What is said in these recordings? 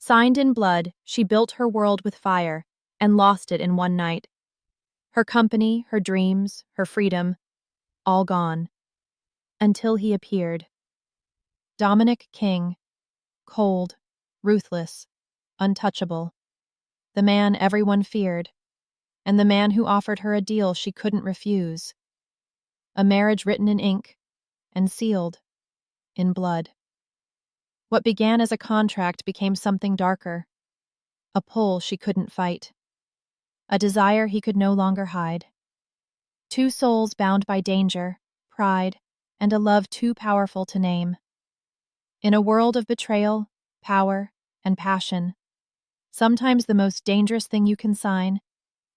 Signed in blood, she built her world with fire and lost it in one night. Her company, her dreams, her freedom, all gone. Until he appeared. Dominic King, cold, ruthless, untouchable. The man everyone feared, and the man who offered her a deal she couldn't refuse. A marriage written in ink and sealed in blood. What began as a contract became something darker, a pull she couldn't fight, a desire he could no longer hide. Two souls bound by danger, pride, and a love too powerful to name. In a world of betrayal, power, and passion, sometimes the most dangerous thing you can sign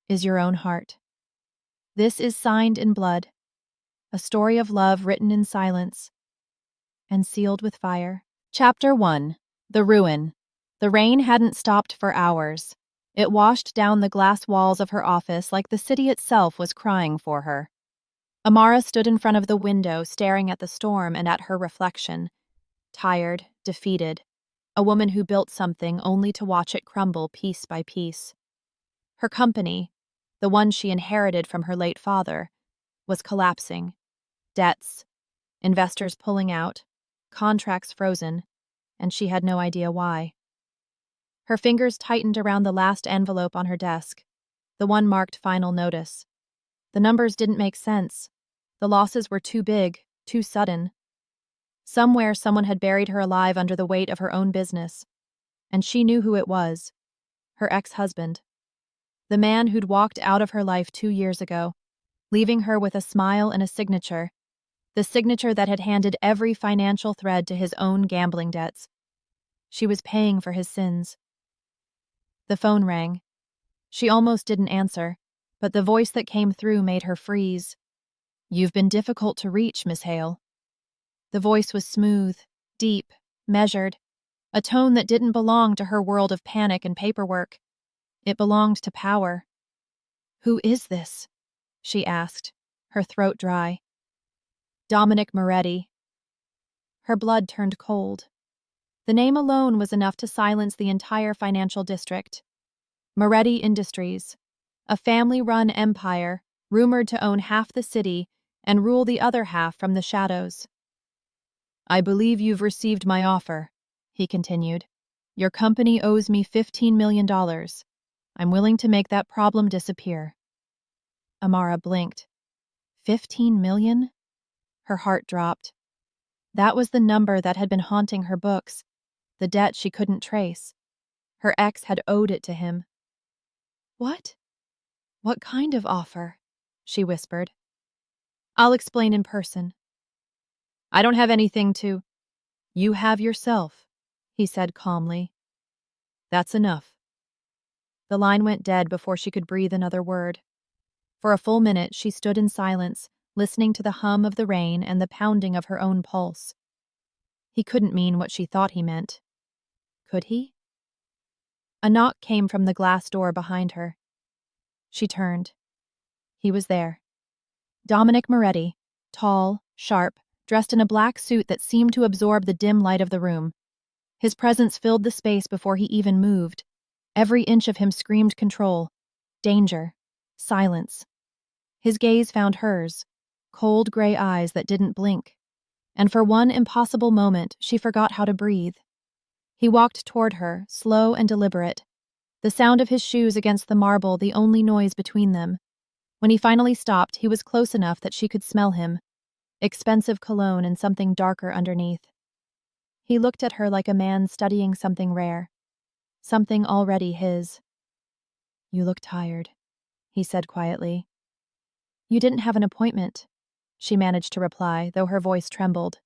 is your own heart. This is Signed in Blood, a story of love written in silence and sealed with fire. Chapter 1. The Ruin. The rain hadn't stopped for hours. It washed down the glass walls of her office like the city itself was crying for her. Amara stood in front of the window, staring at the storm and at her reflection. Tired, defeated, a woman who built something only to watch it crumble piece by piece. Her company, the one she inherited from her late father, was collapsing. Debts, investors pulling out, contracts frozen, and she had no idea why. Her fingers tightened around the last envelope on her desk, the one marked Final Notice. The numbers didn't make sense. The losses were too big, too sudden. Somewhere someone had buried her alive under the weight of her own business, and she knew who it was. Her ex-husband. The man who'd walked out of her life 2 years ago, leaving her with a smile and a signature, the signature that had handed every financial thread to his own gambling debts. She was paying for his sins. The phone rang. She almost didn't answer, but the voice that came through made her freeze. "You've been difficult to reach, Miss Hale." The voice was smooth, deep, measured, a tone that didn't belong to her world of panic and paperwork. It belonged to power. "Who is this?" she asked, her throat dry. "Dominic Moretti." Her blood turned cold. The name alone was enough to silence the entire financial district. Moretti Industries, a family-run empire rumored to own half the city and rule the other half from the shadows. "I believe you've received my offer," he continued. "Your company owes me $15 million. I'm willing to make that problem disappear." Amara blinked. 15 million? Her heart dropped. That was the number that had been haunting her books, the debt she couldn't trace. Her ex had owed it to him. "What? What kind of offer?" she whispered. "I'll explain in person." "I don't have anything to—" "You have yourself," he said calmly. "That's enough." The line went dead before she could breathe another word. For a full minute she stood in silence, listening to the hum of the rain and the pounding of her own pulse. He couldn't mean what she thought he meant. Could he? A knock came from the glass door behind her. She turned. He was there. Dominic Moretti, tall, sharp, dressed in a black suit that seemed to absorb the dim light of the room. His presence filled the space before he even moved. Every inch of him screamed control, danger, silence. His gaze found hers, cold gray eyes that didn't blink, and for one impossible moment she forgot how to breathe. He walked toward her, slow and deliberate, the sound of his shoes against the marble the only noise between them. When he finally stopped, he was close enough that she could smell him, expensive cologne and something darker underneath. He looked at her like a man studying something rare, something already his. "You look tired," he said quietly. "You didn't have an appointment," she managed to reply, though her voice trembled.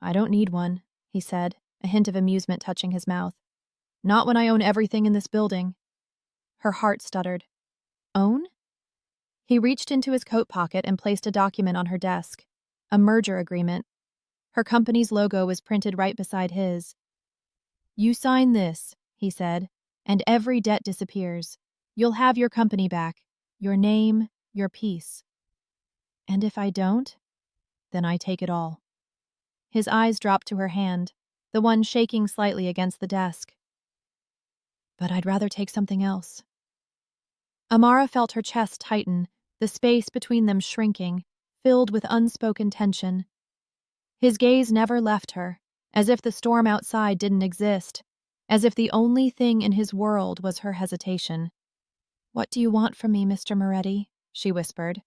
"I don't need one," he said, a hint of amusement touching his mouth. "Not when I own everything in this building." Her heart stuttered. "Own?" He reached into his coat pocket and placed a document on her desk, a merger agreement. Her company's logo was printed right beside his. "You sign this," he said, "and every debt disappears. You'll have your company back, your name, your peace." "And if I don't?" "Then I take it all." His eyes dropped to her hand, the one shaking slightly against the desk. but I'd rather take something else. Amara felt her chest tighten, the space between them shrinking, filled with unspoken tension. His gaze never left her, as if the storm outside didn't exist, as if the only thing in his world was her hesitation. "What do you want from me, Mr. Moretti?" she whispered.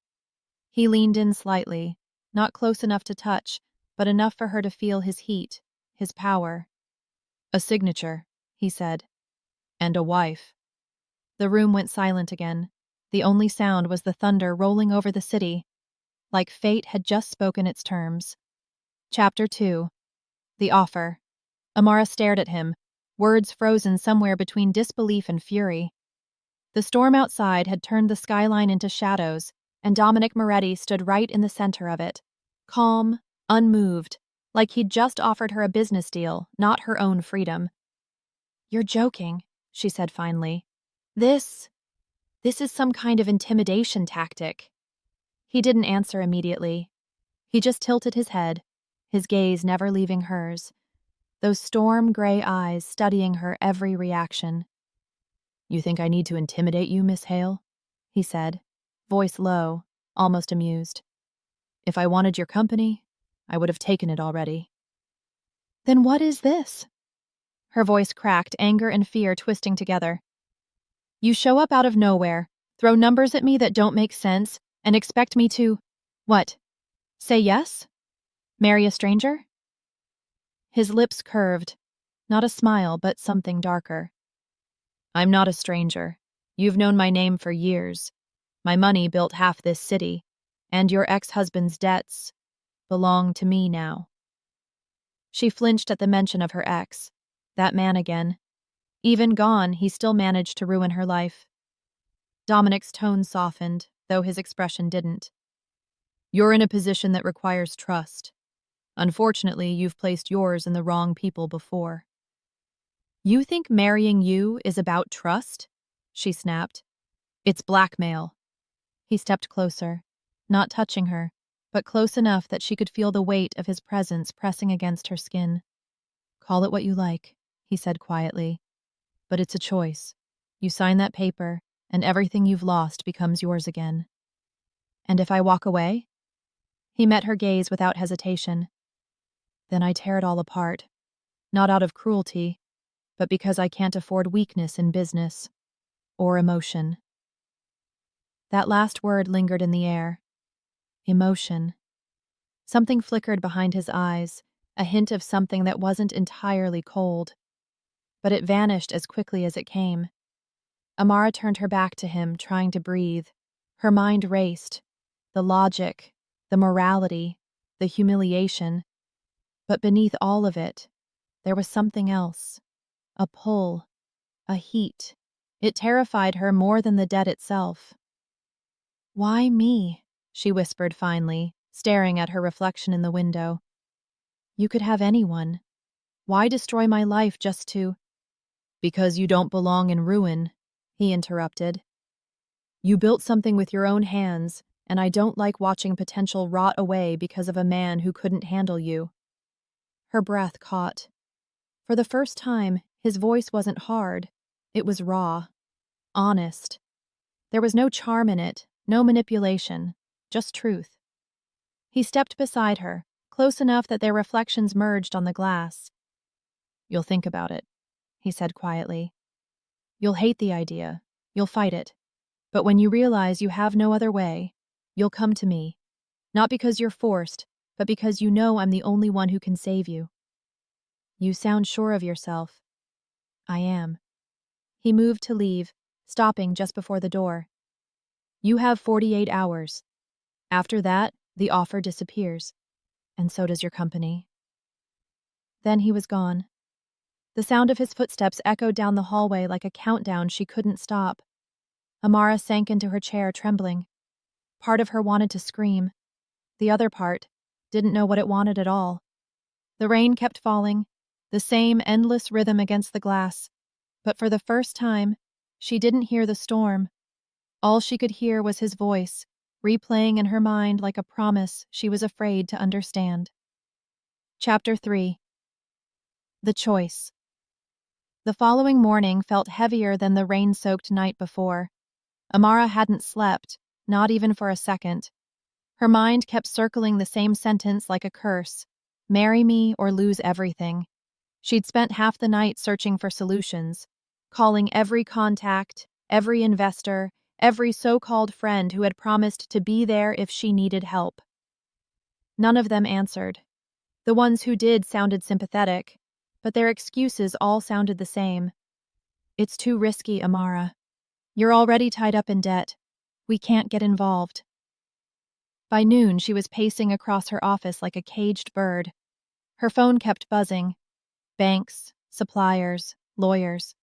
He leaned in slightly, not close enough to touch, but enough for her to feel his heat, his power. "A signature," he said. "And a wife." The room went silent again. The only sound was the thunder rolling over the city, like fate had just spoken its terms. Chapter 2. The Offer. Amara stared at him, words frozen somewhere between disbelief and fury. The storm outside had turned the skyline into shadows, and Dominic Moretti stood right in the center of it, calm, unmoved, like he'd just offered her a business deal, not her own freedom. "You're joking," she said finally. This is some kind of intimidation tactic." He didn't answer immediately. He just tilted his head, his gaze never leaving hers, those storm gray eyes studying her every reaction. "You think I need to intimidate you, Miss Hale?" he said, voice low, almost amused. "If I wanted your company, I would have taken it already." "Then what is this?" Her voice cracked, anger and fear twisting together. "You show up out of nowhere, throw numbers at me that don't make sense, and expect me to, what, say yes? Marry a stranger?" His lips curved, not a smile, but something darker. "I'm not a stranger. You've known my name for years. My money built half this city, and your ex-husband's debts belong to me now." She flinched at the mention of her ex, that man again. Even gone, he still managed to ruin her life. Dominic's tone softened, though his expression didn't. "You're in a position that requires trust. Unfortunately, you've placed yours in the wrong people before." "You think marrying you is about trust?" she snapped. "It's blackmail." He stepped closer, not touching her, but close enough that she could feel the weight of his presence pressing against her skin. "Call it what you like," he said quietly, "but it's a choice. You sign that paper, and everything you've lost becomes yours again." "And if I walk away?" He met her gaze without hesitation. "Then I tear it all apart. Not out of cruelty, but because I can't afford weakness in business. Or emotion." That last word lingered in the air. Emotion. Something flickered behind his eyes, a hint of something that wasn't entirely cold. But it vanished as quickly as it came. Amara turned her back to him, trying to breathe. Her mind raced. The logic, the morality, the humiliation. But beneath all of it, there was something else. A pull. A heat. It terrified her more than the debt itself. "Why me?" she whispered finally, staring at her reflection in the window. "You could have anyone. Why destroy my life just to—" "Because you don't belong in ruin," he interrupted. "You built something with your own hands, and I don't like watching potential rot away because of a man who couldn't handle you." Her breath caught. For the first time, his voice wasn't hard. It was raw. Honest. There was no charm in it, no manipulation, just truth. He stepped beside her, close enough that their reflections merged on the glass. "You'll think about it," he said quietly. "You'll hate the idea. You'll fight it. But when you realize you have no other way, you'll come to me. Not because you're forced, but because you know I'm the only one who can save you." "You sound sure of yourself." "I am." He moved to leave, stopping just before the door. "You have 48 hours. After that, the offer disappears. And so does your company." Then he was gone. The sound of his footsteps echoed down the hallway like a countdown she couldn't stop. Amara sank into her chair, trembling. Part of her wanted to scream. The other part didn't know what it wanted at all. The rain kept falling, the same endless rhythm against the glass. But for the first time, she didn't hear the storm. All she could hear was his voice, replaying in her mind like a promise she was afraid to understand. Chapter 3. The Choice. The following morning felt heavier than the rain-soaked night before. Amara hadn't slept, not even for a second. Her mind kept circling the same sentence like a curse: marry me or lose everything. She'd spent half the night searching for solutions, calling every contact, every investor, every so-called friend who had promised to be there if she needed help. None of them answered. The ones who did sounded sympathetic, but their excuses all sounded the same. It's too risky, Amara. You're already tied up in debt. We can't get involved. By noon, she was pacing across her office like a caged bird. Her phone kept buzzing. Banks, suppliers, lawyers.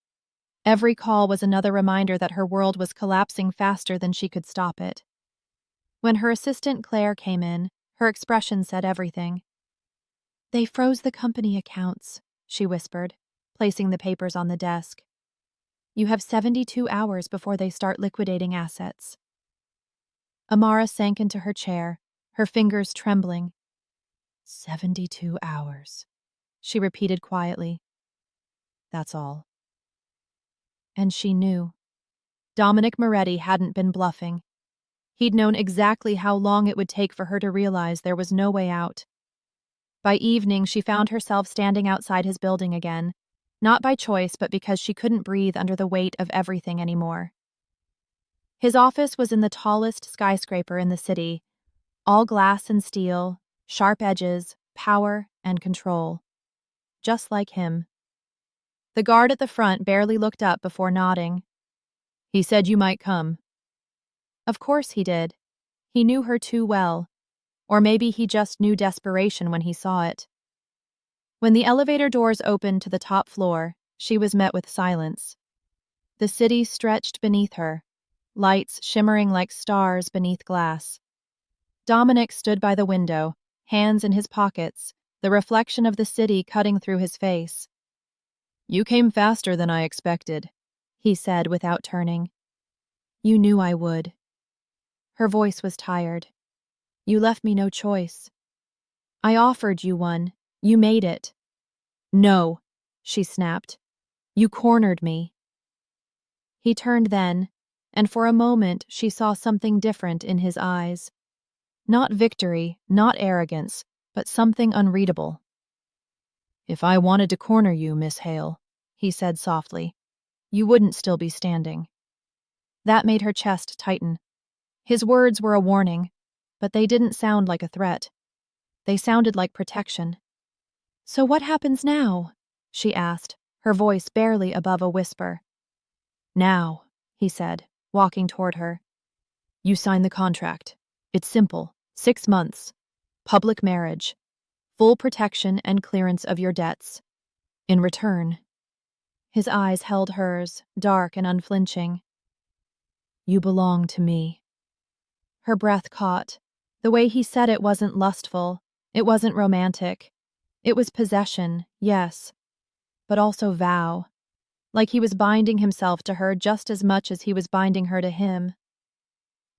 Every call was another reminder that her world was collapsing faster than she could stop it. When her assistant Claire came in, her expression said everything. They froze the company accounts, she whispered, placing the papers on the desk. You have 72 hours before they start liquidating assets. Amara sank into her chair, her fingers trembling. 72 hours, she repeated quietly. That's all. And she knew. Dominic Moretti hadn't been bluffing. He'd known exactly how long it would take for her to realize there was no way out. By evening, she found herself standing outside his building again, not by choice, but because she couldn't breathe under the weight of everything anymore. His office was in the tallest skyscraper in the city, all glass and steel, sharp edges, power, and control. Just like him. The guard at the front barely looked up before nodding. He said you might come. Of course he did. He knew her too well. Or maybe he just knew desperation when he saw it. When the elevator doors opened to the top floor, she was met with silence. The city stretched beneath her, lights shimmering like stars beneath glass. Dominic stood by the window, hands in his pockets, the reflection of the city cutting through his face. You came faster than I expected, he said without turning. You knew I would. Her voice was tired. You left me no choice. I offered you one. You made it. No, she snapped. You cornered me. He turned then, and for a moment she saw something different in his eyes. Not victory, not arrogance, but something unreadable. If I wanted to corner you, Miss Hale, he said softly, you wouldn't still be standing. That made her chest tighten. His words were a warning, but they didn't sound like a threat. They sounded like protection. So what happens now? She asked, her voice barely above a whisper. Now, he said, walking toward her. You sign the contract. It's simple. 6 months. Public marriage. Full protection and clearance of your debts. In return. His eyes held hers, dark and unflinching. You belong to me. Her breath caught. The way he said it wasn't lustful. It wasn't romantic. It was possession, yes, but also vow. Like he was binding himself to her just as much as he was binding her to him.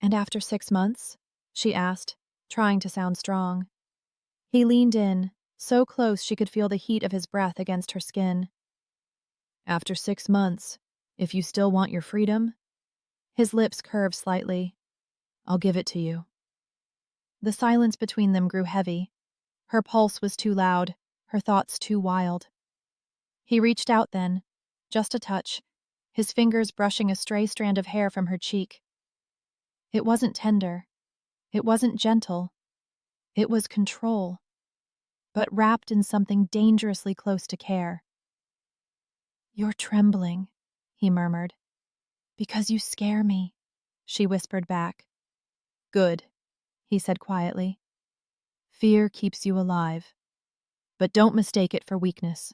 And after 6 months? She asked, trying to sound strong. He leaned in, so close she could feel the heat of his breath against her skin. After 6 months, if you still want your freedom? His lips curved slightly. I'll give it to you. The silence between them grew heavy. Her pulse was too loud, her thoughts too wild. He reached out then, just a touch, his fingers brushing a stray strand of hair from her cheek. It wasn't tender. It wasn't gentle. It was control, but wrapped in something dangerously close to care. You're trembling, he murmured. Because you scare me, she whispered back. Good, he said quietly. Fear keeps you alive, but don't mistake it for weakness.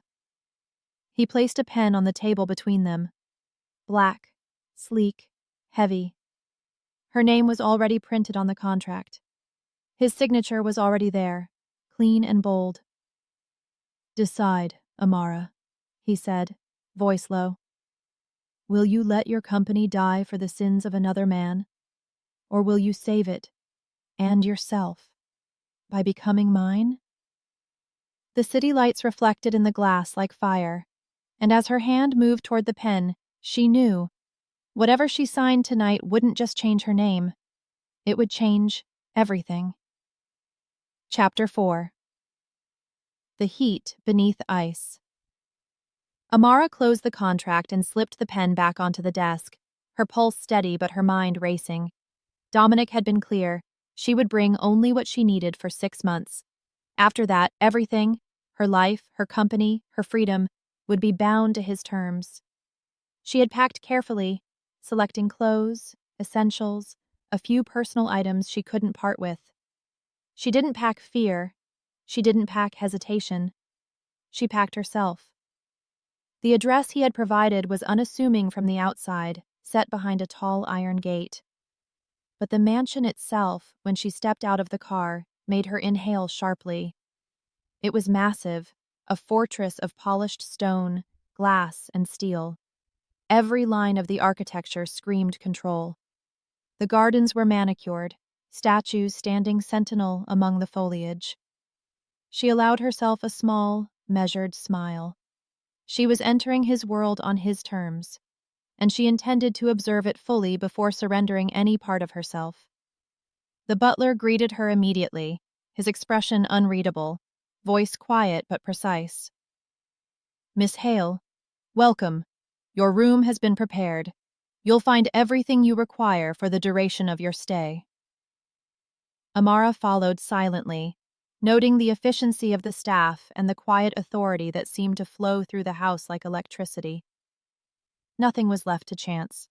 He placed a pen on the table between them. Black, sleek, heavy. Her name was already printed on the contract. His signature was already there, clean and bold. Decide, Amara, he said, voice low. Will you let your company die for the sins of another man? Or will you save it, and yourself, by becoming mine? The city lights reflected in the glass like fire, And as her hand moved toward the pen, she knew whatever she signed tonight wouldn't just change her name. It would change everything. Chapter 4. The Heat Beneath Ice. Amara closed the contract and slipped the pen back onto the desk, her pulse steady but her mind racing. Dominic had been clear. She would bring only what she needed for 6 months. After that, everything, her life, her company, her freedom, would be bound to his terms. She had packed carefully, selecting clothes, essentials, a few personal items she couldn't part with. She didn't pack fear. She didn't pack hesitation. She packed herself. The address he had provided was unassuming from the outside, set behind a tall iron gate. But the mansion itself, when she stepped out of the car, made her inhale sharply. It was massive, a fortress of polished stone, glass, and steel. Every line of the architecture screamed control. The gardens were manicured, statues standing sentinel among the foliage. She allowed herself a small, measured smile. She was entering his world on his terms, and she intended to observe it fully before surrendering any part of herself. The butler greeted her immediately, his expression unreadable, voice quiet but precise. "Miss Hale, welcome. Your room has been prepared. You'll find everything you require for the duration of your stay." Amara followed silently, noting the efficiency of the staff and the quiet authority that seemed to flow through the house like electricity. Nothing was left to chance.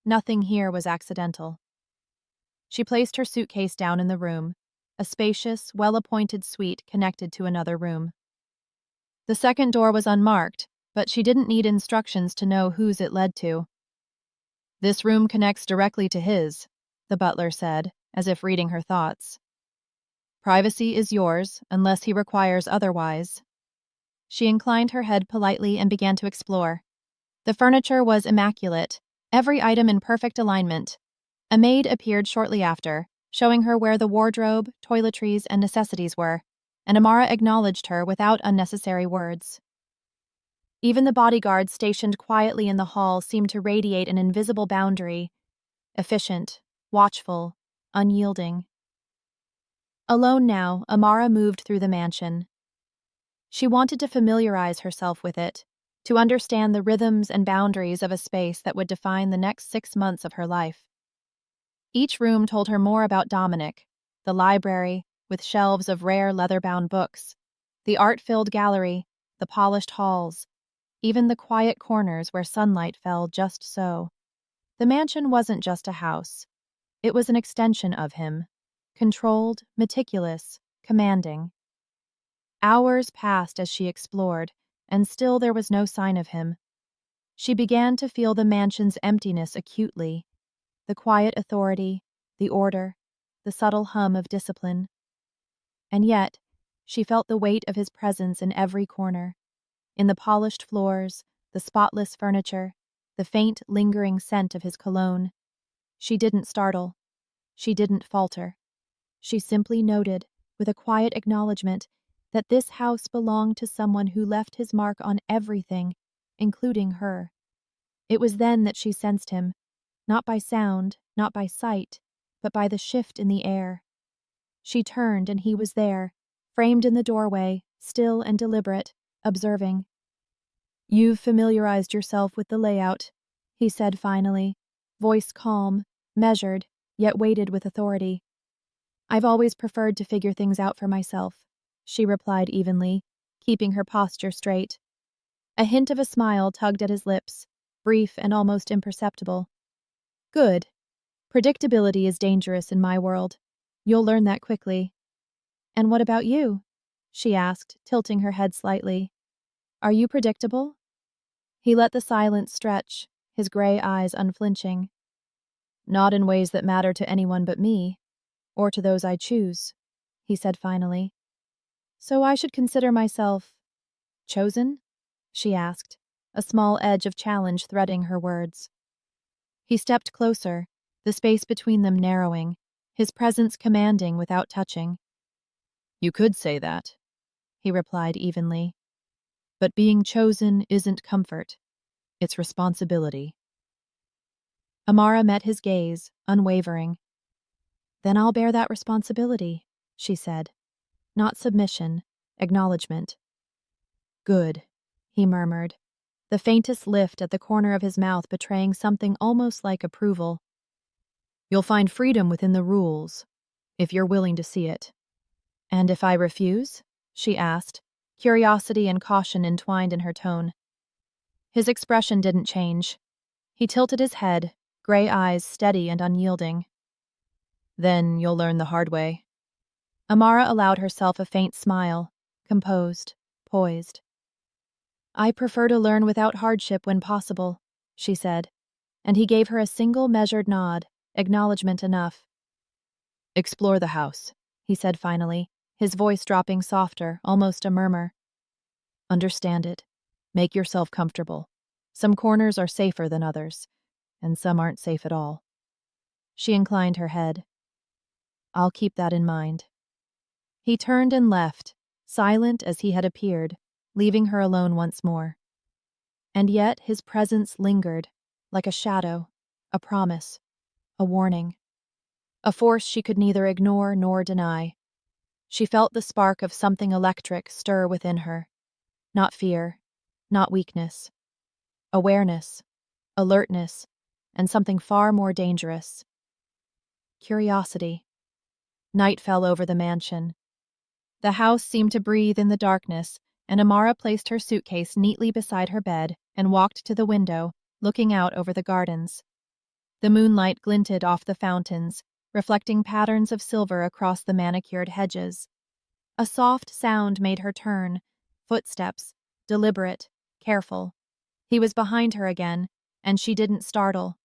Nothing here was accidental. She placed her suitcase down in the room, a spacious, well-appointed suite connected to another room. The second door was unmarked, but she didn't need instructions to know whose it led to. "This room connects directly to his," the butler said, as if reading her thoughts. "Privacy is yours, unless he requires otherwise." She inclined her head politely and began to explore. The furniture was immaculate, every item in perfect alignment. A maid appeared shortly after, showing her where the wardrobe, toiletries, and necessities were, and Amara acknowledged her without unnecessary words. Even the bodyguards stationed quietly in the hall seemed to radiate an invisible boundary, efficient, watchful, unyielding. Alone now, Amara moved through the mansion. She wanted to familiarize herself with it, to understand the rhythms and boundaries of a space that would define the next 6 months of her life. Each room told her more about Dominic: the library, with shelves of rare leather-bound books, the art-filled gallery, the polished halls, even the quiet corners where sunlight fell just so. The mansion wasn't just a house. It was an extension of him, controlled, meticulous, commanding. Hours passed as she explored, and still there was no sign of him. She began to feel the mansion's emptiness acutely, the quiet authority, the order, the subtle hum of discipline. And yet, she felt the weight of his presence in every corner, in the polished floors, the spotless furniture, the faint, lingering scent of his cologne. She didn't startle. She didn't falter. She simply noted, with a quiet acknowledgement, that this house belonged to someone who left his mark on everything, including her. It was then that she sensed him, not by sound, not by sight, but by the shift in the air. She turned and he was there, framed in the doorway, still and deliberate, observing. "You've familiarized yourself with the layout," he said finally, voice calm, measured, yet weighted with authority. "I've always preferred to figure things out for myself," she replied evenly, keeping her posture straight. A hint of a smile tugged at his lips, brief and almost imperceptible. "Good. Predictability is dangerous in my world. You'll learn that quickly." "And what about you?" she asked, tilting her head slightly. "Are you predictable?" He let the silence stretch, his gray eyes unflinching. "Not in ways that matter to anyone but me, or to those I choose," he said finally. "So I should consider myself chosen?" she asked, a small edge of challenge threading her words. He stepped closer, the space between them narrowing, his presence commanding without touching. "You could say that," he replied evenly. But being chosen isn't comfort, it's responsibility. Amara met his gaze, unwavering. Then I'll bear that responsibility, she said. Not submission, acknowledgement. Good, he murmured, the faintest lift at the corner of his mouth betraying something almost like approval. You'll find freedom within the rules, if you're willing to see it. And if I refuse? She asked, curiosity and caution entwined in her tone. His expression didn't change. He tilted his head, gray eyes steady and unyielding. Then you'll learn the hard way. Amara allowed herself a faint smile, composed, poised. I prefer to learn without hardship when possible, she said, and he gave her a single measured nod, acknowledgement enough. Explore the house, he said finally, his voice dropping softer, almost a murmur. Understand it. Make yourself comfortable. Some corners are safer than others, and some aren't safe at all. She inclined her head. I'll keep that in mind. He turned and left, silent as he had appeared, leaving her alone once more. And yet his presence lingered, like a shadow, a promise, a warning. A force she could neither ignore nor deny. She felt the spark of something electric stir within her. Not fear, not weakness. Awareness, alertness, and something far more dangerous. Curiosity. Night fell over the mansion. The house seemed to breathe in the darkness, and Amara placed her suitcase neatly beside her bed and walked to the window, looking out over the gardens. The moonlight glinted off the fountains, reflecting patterns of silver across the manicured hedges. A soft sound made her turn, footsteps, deliberate, careful. He was behind her again, and she didn't startle.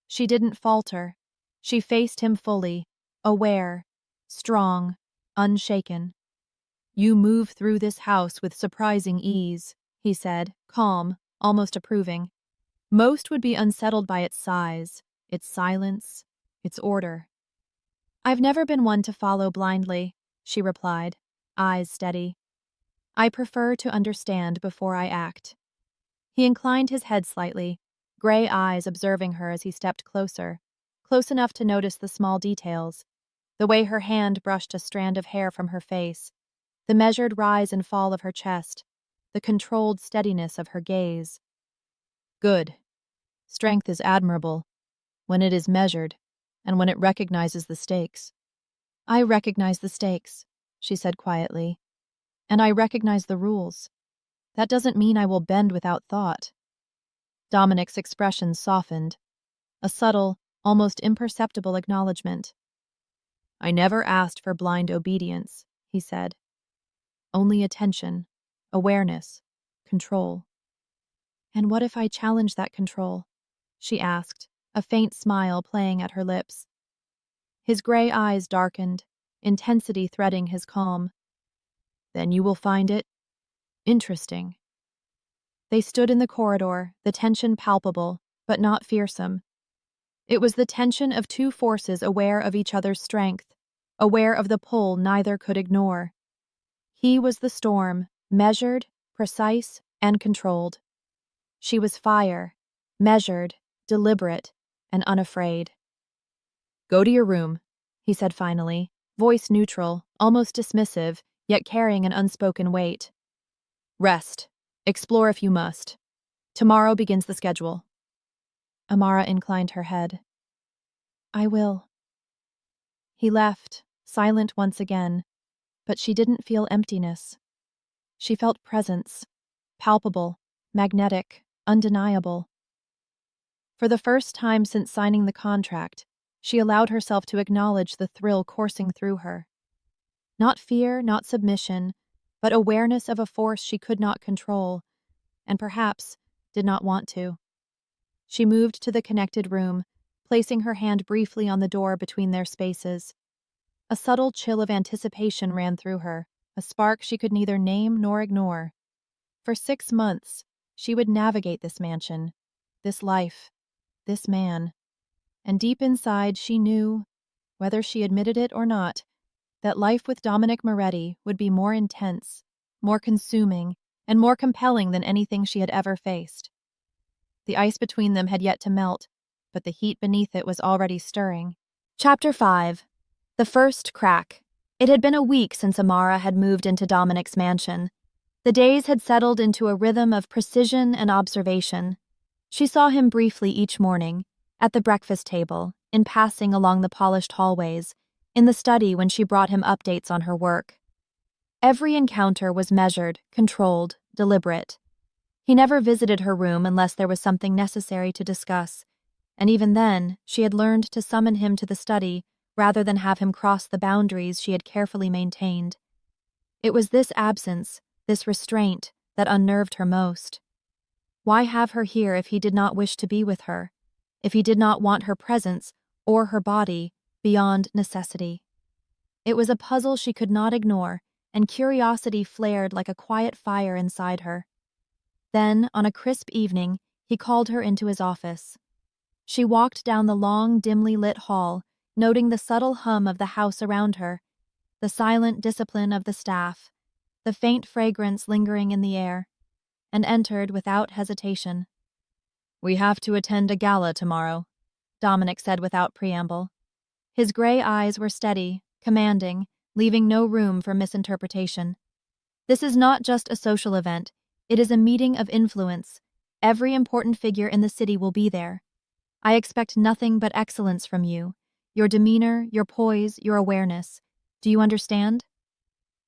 She didn't falter. She faced him fully, aware, strong, unshaken. You move through this house with surprising ease, he said, calm, almost approving. Most would be unsettled by its size, its silence, its order. I've never been one to follow blindly, she replied, eyes steady. I prefer to understand before I act. He inclined his head slightly, gray eyes observing her as he stepped closer, close enough to notice the small details, the way her hand brushed a strand of hair from her face, the measured rise and fall of her chest, the controlled steadiness of her gaze. Good. Strength is admirable, when it is measured, and when it recognizes the stakes. I recognize the stakes, she said quietly, and I recognize the rules. That doesn't mean I will bend without thought. Dominic's expression softened, a subtle, almost imperceptible acknowledgement. I never asked for blind obedience, he said. Only attention, awareness, control. And what if I challenge that control? She asked, a faint smile playing at her lips. His gray eyes darkened, intensity threading his calm. Then you will find it interesting. They stood in the corridor, the tension palpable, but not fearsome. It was the tension of two forces aware of each other's strength, aware of the pull neither could ignore. He was the storm, measured, precise, and controlled. She was fire, measured, deliberate, and unafraid. Go to your room, he said finally, voice neutral, almost dismissive, yet carrying an unspoken weight. Rest. Explore if you must. Tomorrow begins the schedule. Amara inclined her head. I will. He left, silent once again, but she didn't feel emptiness. She felt presence, palpable, magnetic, undeniable. For the first time since signing the contract, she allowed herself to acknowledge the thrill coursing through her. Not fear, not submission, but awareness of a force she could not control, and perhaps did not want to. She moved to the connected room, placing her hand briefly on the door between their spaces. A subtle chill of anticipation ran through her, a spark she could neither name nor ignore. For 6 months, she would navigate this mansion, this life, this man. And deep inside she knew, whether she admitted it or not, that life with Dominic Moretti would be more intense, more consuming, and more compelling than anything she had ever faced. The ice between them had yet to melt, but the heat beneath it was already stirring. Chapter 5. The First Crack. It had been a week since Amara had moved into Dominic's mansion. The days had settled into a rhythm of precision and observation. She saw him briefly each morning, at the breakfast table, in passing along the polished hallways, in the study when she brought him updates on her work. Every encounter was measured, controlled, deliberate. He never visited her room unless there was something necessary to discuss, and even then, she had learned to summon him to the study rather than have him cross the boundaries she had carefully maintained. It was this absence, this restraint, that unnerved her most. Why have her here if he did not wish to be with her, if he did not want her presence or her body beyond necessity? It was a puzzle she could not ignore, and curiosity flared like a quiet fire inside her. Then, on a crisp evening, he called her into his office. She walked down the long, dimly lit hall, noting the subtle hum of the house around her, the silent discipline of the staff, the faint fragrance lingering in the air, and entered without hesitation. "We have to attend a gala tomorrow," Dominic said without preamble. His gray eyes were steady, commanding, leaving no room for misinterpretation. "This is not just a social event, it is a meeting of influence. Every important figure in the city will be there. I expect nothing but excellence from you, your demeanor, your poise, your awareness. Do you understand?"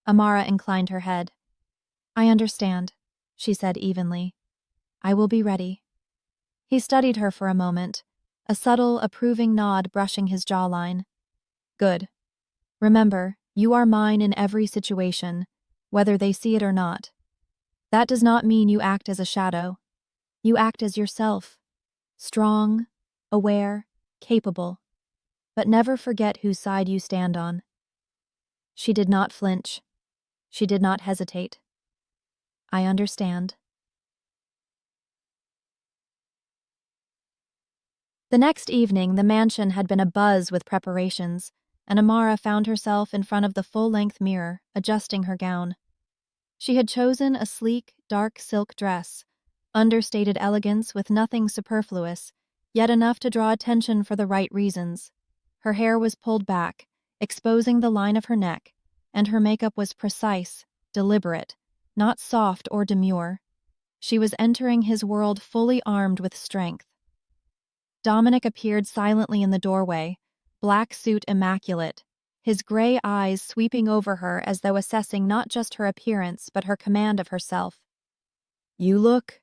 Amara inclined her head. "I understand," she said evenly. "I will be ready." He studied her for a moment, a subtle, approving nod brushing his jawline. "Good. Remember, you are mine in every situation, whether they see it or not. That does not mean you act as a shadow. You act as yourself, strong, aware, capable. But never forget whose side you stand on." She did not flinch. She did not hesitate. "I understand." The next evening, the mansion had been abuzz with preparations, and Amara found herself in front of the full-length mirror, adjusting her gown. She had chosen a sleek, dark silk dress, understated elegance with nothing superfluous, yet enough to draw attention for the right reasons. Her hair was pulled back, exposing the line of her neck, and her makeup was precise, deliberate, not soft or demure. She was entering his world fully armed with strength. Dominic appeared silently in the doorway, black suit immaculate, his gray eyes sweeping over her as though assessing not just her appearance but her command of herself. "You look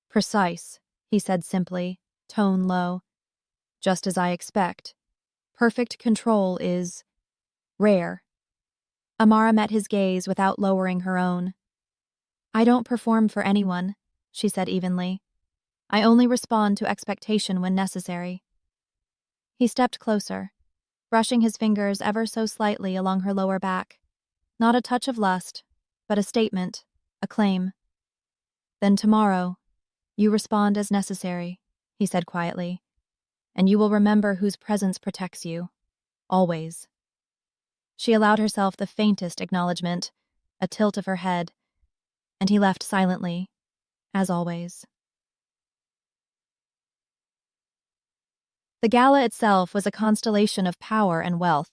precise," he said simply, tone low. "Just as I expect. Perfect control is rare." Amara met his gaze without lowering her own. "I don't perform for anyone," she said evenly. "I only respond to expectation when necessary." He stepped closer, brushing his fingers ever so slightly along her lower back. Not a touch of lust, but a statement, a claim. "Then tomorrow, you respond as necessary," he said quietly, "and you will remember whose presence protects you. Always." She allowed herself the faintest acknowledgement, a tilt of her head, and he left silently, as always. The gala itself was a constellation of power and wealth.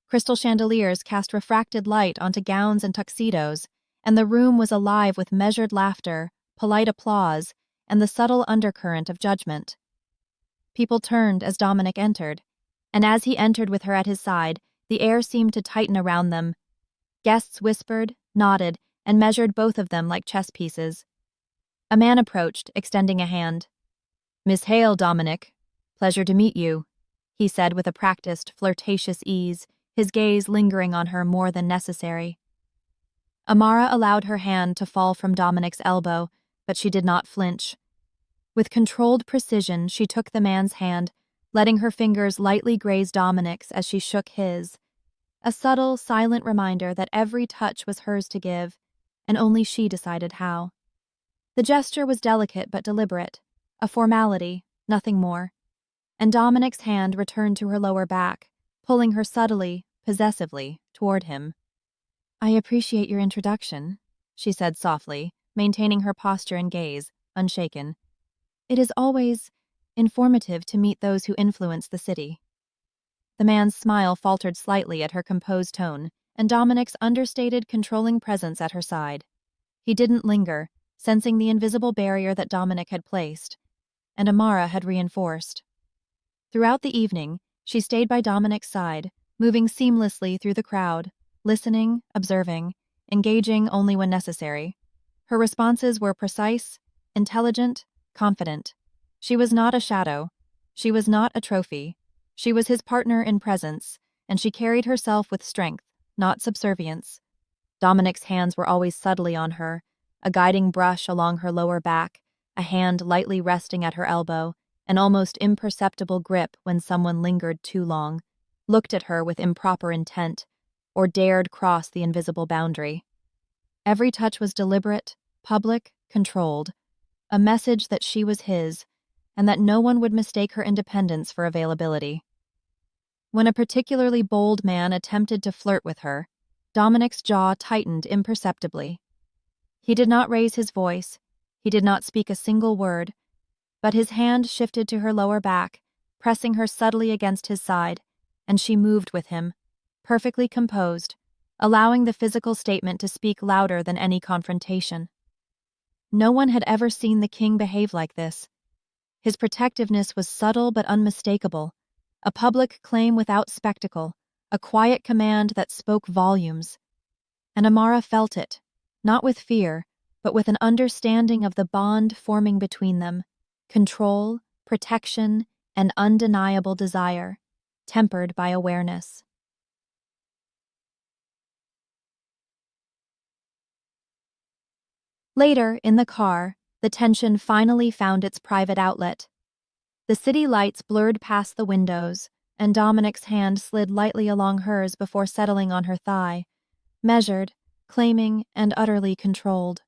Crystal chandeliers cast refracted light onto gowns and tuxedos, and the room was alive with measured laughter, polite applause, and the subtle undercurrent of judgment. People turned as Dominic entered, and as he entered with her at his side, the air seemed to tighten around them. Guests whispered, nodded, and measured both of them like chess pieces. A man approached, extending a hand. "Miss Hale, Dominic. Pleasure to meet you," he said with a practiced, flirtatious ease, his gaze lingering on her more than necessary. Amara allowed her hand to fall from Dominic's elbow, but she did not flinch. With controlled precision, she took the man's hand, letting her fingers lightly graze Dominic's as she shook his. A subtle, silent reminder that every touch was hers to give, and only she decided how. The gesture was delicate but deliberate, a formality, nothing more. And Dominic's hand returned to her lower back, pulling her subtly, possessively, toward him. "I appreciate your introduction," she said softly, maintaining her posture and gaze, unshaken. "It is always informative to meet those who influence the city." The man's smile faltered slightly at her composed tone, and Dominic's understated, controlling presence at her side. He didn't linger, sensing the invisible barrier that Dominic had placed, and Amara had reinforced. Throughout the evening, she stayed by Dominic's side, moving seamlessly through the crowd, listening, observing, engaging only when necessary. Her responses were precise, intelligent, confident. She was not a shadow. She was not a trophy. She was his partner in presence, and she carried herself with strength, not subservience. Dominic's hands were always subtly on her, a guiding brush along her lower back, a hand lightly resting at her elbow, an almost imperceptible grip when someone lingered too long, looked at her with improper intent, or dared cross the invisible boundary. Every touch was deliberate, public, controlled, a message that she was his, and that no one would mistake her independence for availability. When a particularly bold man attempted to flirt with her, Dominic's jaw tightened imperceptibly. He did not raise his voice, he did not speak a single word, but his hand shifted to her lower back, pressing her subtly against his side, and she moved with him, perfectly composed, allowing the physical statement to speak louder than any confrontation. No one had ever seen the king behave like this. His protectiveness was subtle but unmistakable, a public claim without spectacle, a quiet command that spoke volumes. And Amara felt it, not with fear, but with an understanding of the bond forming between them, control, protection, and undeniable desire, tempered by awareness. Later, in the car, the tension finally found its private outlet. The city lights blurred past the windows, and Dominic's hand slid lightly along hers before settling on her thigh, measured, claiming, and utterly controlled.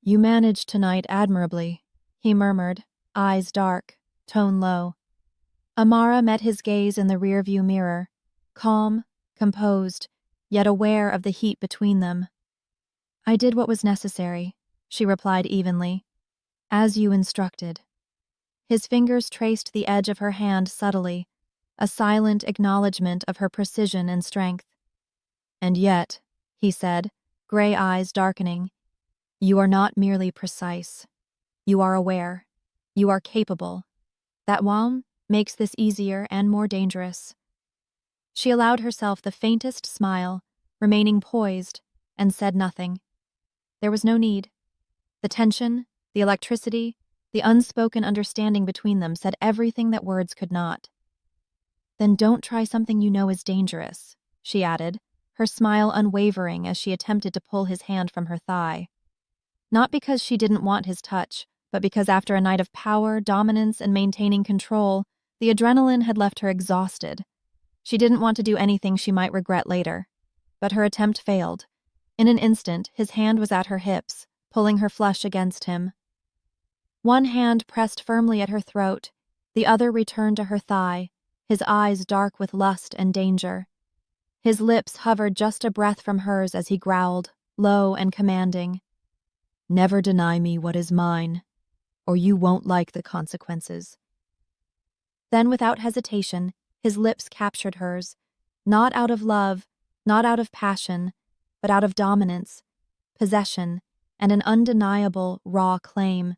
"You managed tonight admirably," he murmured, eyes dark, tone low. Amara met his gaze in the rearview mirror, calm, composed, yet aware of the heat between them. "I did what was necessary," she replied evenly. "As you instructed." His fingers traced the edge of her hand subtly, a silent acknowledgement of her precision and strength. "And yet," he said, gray eyes darkening, "you are not merely precise. You are aware. You are capable. That one makes this easier and more dangerous." She allowed herself the faintest smile, remaining poised, and said nothing. There was no need. The tension, the electricity, the unspoken understanding between them said everything that words could not. "Then don't try something you know is dangerous," she added, her smile unwavering as she attempted to pull his hand from her thigh. Not because she didn't want his touch, but because after a night of power, dominance, and maintaining control, the adrenaline had left her exhausted. She didn't want to do anything she might regret later. But her attempt failed. In an instant, his hand was at her hips, pulling her flush against him. One hand pressed firmly at her throat, the other returned to her thigh, his eyes dark with lust and danger. His lips hovered just a breath from hers as he growled, low and commanding, "Never deny me what is mine, or you won't like the consequences." Then, without hesitation, his lips captured hers, not out of love, not out of passion, but out of dominance, possession, and an undeniable, raw claim.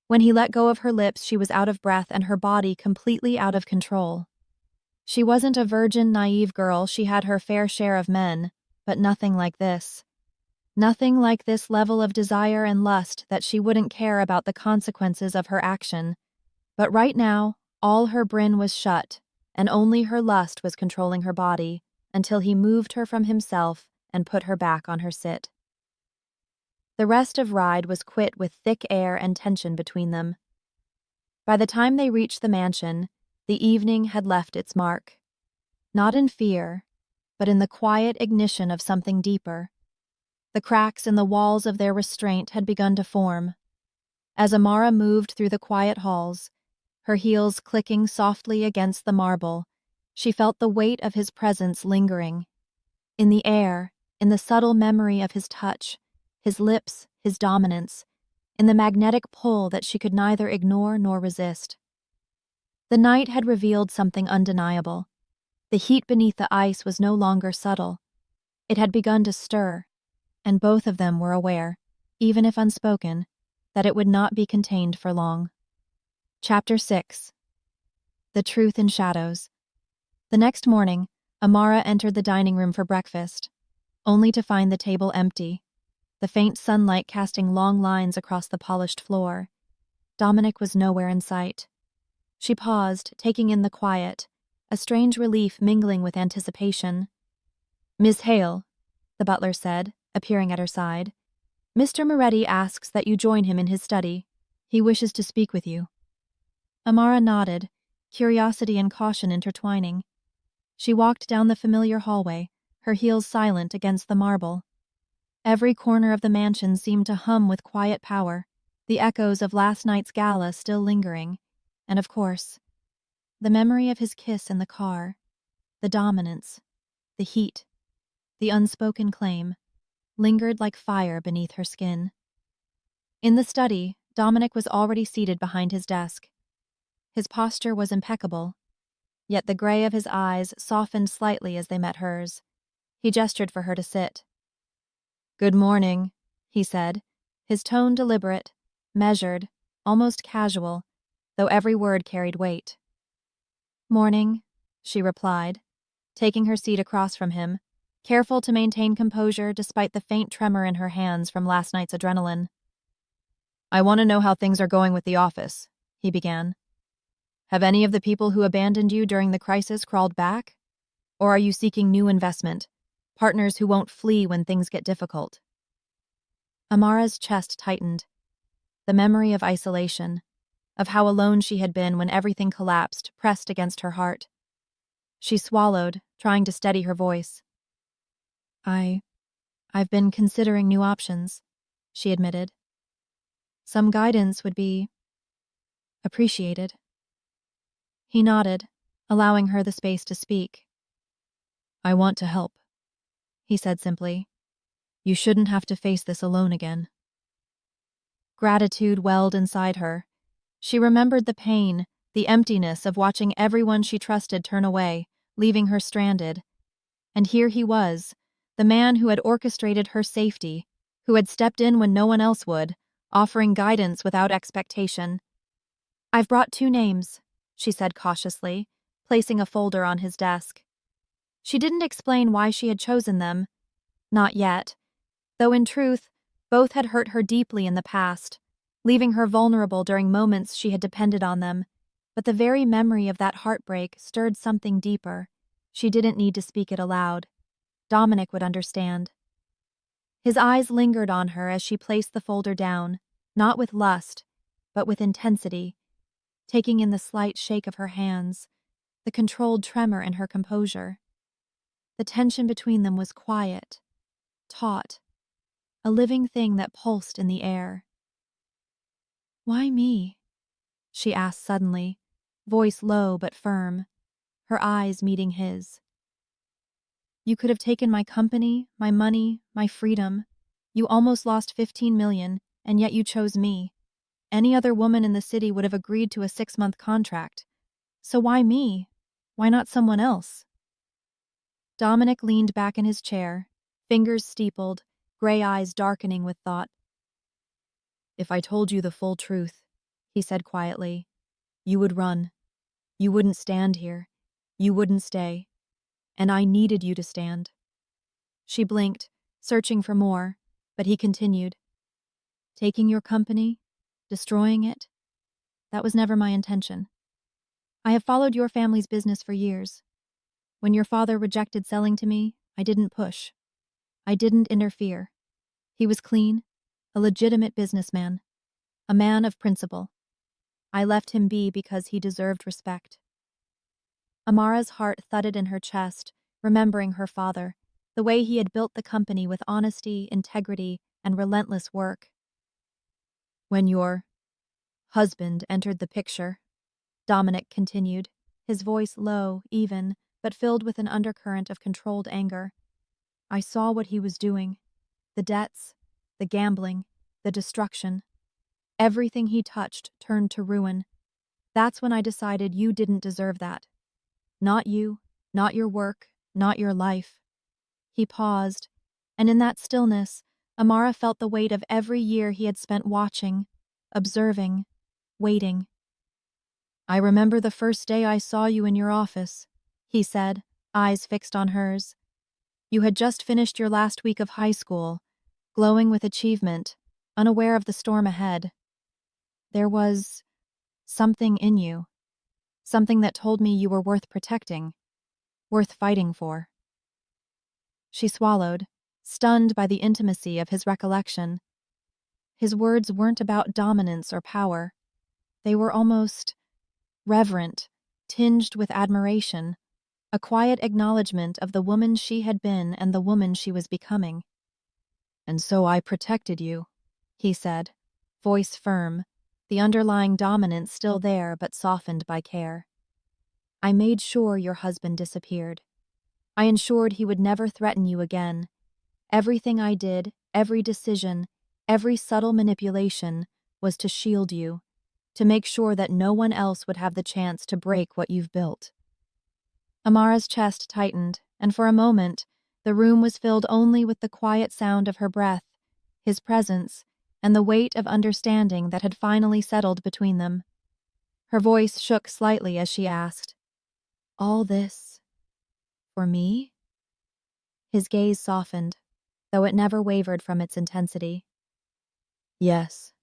When he let go of her lips, she was out of breath and her body completely out of control. She wasn't a virgin, naive girl. She had her fair share of men, but nothing like this. Nothing like this level of desire and lust that she wouldn't care about the consequences of her action. But right now, all her brain was shut, and only her lust was controlling her body, until he moved her from himself and put her back on her sit. The rest of ride was quit with thick air and tension between them. By the time they reached the mansion, the evening had left its mark. Not in fear, but in the quiet ignition of something deeper. The cracks in the walls of their restraint had begun to form. As Amara moved through the quiet halls, her heels clicking softly against the marble, she felt the weight of his presence lingering. In the air, in the subtle memory of his touch, his lips, his dominance, in the magnetic pull that she could neither ignore nor resist. The night had revealed something undeniable. The heat beneath the ice was no longer subtle. It had begun to stir, and both of them were aware, even if unspoken, that it would not be contained for long. Chapter 6. The Truth in Shadows. The next morning, Amara entered the dining room for breakfast, only to find the table empty, the faint sunlight casting long lines across the polished floor. Dominic was nowhere in sight. She paused, taking in the quiet, a strange relief mingling with anticipation. "Miss Hale," the butler said, appearing at her side. "Mr. Moretti asks that you join him in his study. He wishes to speak with you." Amara nodded, curiosity and caution intertwining. She walked down the familiar hallway, her heels silent against the marble. Every corner of the mansion seemed to hum with quiet power, the echoes of last night's gala still lingering, and of course, the memory of his kiss in the car, the dominance, the heat, the unspoken claim, lingered like fire beneath her skin. In the study, Dominic was already seated behind his desk. His posture was impeccable, yet the gray of his eyes softened slightly as they met hers. He gestured for her to sit. "Good morning," he said, his tone deliberate, measured, almost casual, though every word carried weight. "Morning," she replied, taking her seat across from him, careful to maintain composure despite the faint tremor in her hands from last night's adrenaline. "I want to know how things are going with the office," he began. "Have any of the people who abandoned you during the crisis crawled back? Or are you seeking new investment, partners who won't flee when things get difficult?" Amara's chest tightened. The memory of isolation, of how alone she had been when everything collapsed, pressed against her heart. She swallowed, trying to steady her voice. I've been considering new options," she admitted. "Some guidance would be appreciated." He nodded, allowing her the space to speak. "I want to help," he said simply. "You shouldn't have to face this alone again." Gratitude welled inside her. She remembered the pain, the emptiness of watching everyone she trusted turn away, leaving her stranded. And here he was, the man who had orchestrated her safety, who had stepped in when no one else would, offering guidance without expectation. "I've brought 2 names," she said cautiously, placing a folder on his desk. She didn't explain why she had chosen them. Not yet, though in truth, both had hurt her deeply in the past, leaving her vulnerable during moments she had depended on them. But the very memory of that heartbreak stirred something deeper. She didn't need to speak it aloud. Dominic would understand. His eyes lingered on her as she placed the folder down, not with lust, but with intensity, taking in the slight shake of her hands, the controlled tremor in her composure. The tension between them was quiet, taut, a living thing that pulsed in the air. "Why me?" she asked suddenly, voice low but firm, her eyes meeting his. "You could have taken my company, my money, my freedom. You almost lost 15 million, and yet you chose me. Any other woman in the city would have agreed to a 6-month contract. So why me? Why not someone else?" Dominic leaned back in his chair, fingers steepled, gray eyes darkening with thought. "If I told you the full truth," he said quietly, "you would run. You wouldn't stand here. You wouldn't stay. And I needed you to stand." She blinked, searching for more, but he continued. "Taking your company, destroying it, that was never my intention. I have followed your family's business for years. When your father rejected selling to me, I didn't push. I didn't interfere. He was clean, a legitimate businessman, a man of principle. I left him be because he deserved respect." Amara's heart thudded in her chest, remembering her father, the way he had built the company with honesty, integrity, and relentless work. "When your husband entered the picture," Dominic continued, his voice low, even, but filled with an undercurrent of controlled anger, "I saw what he was doing. The debts, the gambling, the destruction. Everything he touched turned to ruin. That's when I decided you didn't deserve that. Not you, not your work, not your life. He paused, and in that stillness, Amara felt the weight of every year he had spent watching, observing, waiting. I remember the first day I saw you in your office, he said, eyes fixed on hers. You had just finished your last week of high school, glowing with achievement, unaware of the storm ahead. There was something in you, something that told me you were worth protecting, worth fighting for. She swallowed, stunned by the intimacy of his recollection. His words weren't about dominance or power. They were almost reverent, tinged with admiration, a quiet acknowledgement of the woman she had been and the woman she was becoming. And so I protected you, he said, voice firm, the underlying dominance still there but softened by care. I made sure your husband disappeared. I ensured he would never threaten you again. Everything I did, every decision, every subtle manipulation was to shield you, to make sure that no one else would have the chance to break what you've built. Amara's chest tightened, and for a moment, the room was filled only with the quiet sound of her breath, his presence, and the weight of understanding that had finally settled between them. Her voice shook slightly as she asked, "All this for me?" His gaze softened, though it never wavered from its intensity. "Yes,"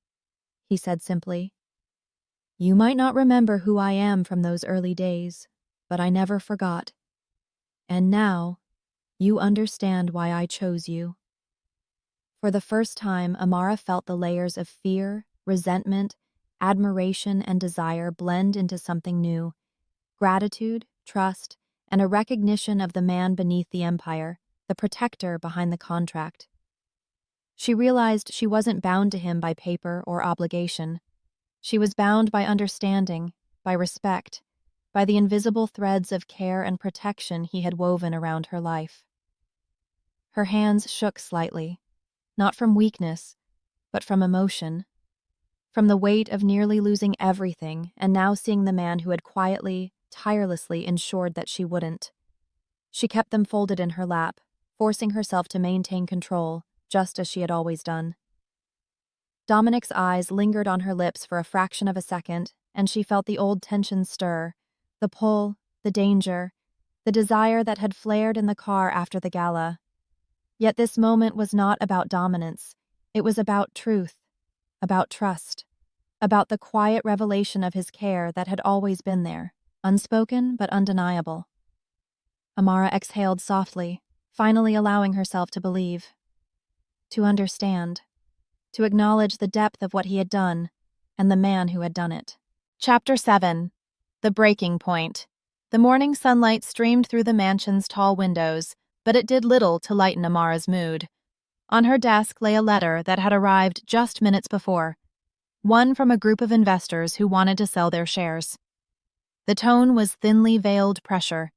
he said simply. "You might not remember who I am from those early days, but I never forgot. And now, you understand why I chose you." For the first time, Amara felt the layers of fear, resentment, admiration, and desire blend into something new: gratitude, trust, and a recognition of the man beneath the empire, the protector behind the contract. She realized she wasn't bound to him by paper or obligation. She was bound by understanding, by respect, by the invisible threads of care and protection he had woven around her life. Her hands shook slightly, not from weakness, but from emotion, from the weight of nearly losing everything and now seeing the man who had quietly, tirelessly ensured that she wouldn't. She kept them folded in her lap, forcing herself to maintain control, just as she had always done. Dominic's eyes lingered on her lips for a fraction of a second, and she felt the old tension stir, the pull, the danger, the desire that had flared in the car after the gala. Yet this moment was not about dominance. It was about truth, about trust, about the quiet revelation of his care that had always been there, unspoken but undeniable. Amara exhaled softly, finally allowing herself to believe, to understand, to acknowledge the depth of what he had done and the man who had done it. Chapter 7. The Breaking Point. The morning sunlight streamed through the mansion's tall windows, but it did little to lighten Amara's mood. On her desk lay a letter that had arrived just minutes before, one from a group of investors who wanted to sell their shares. The tone was thinly veiled pressure.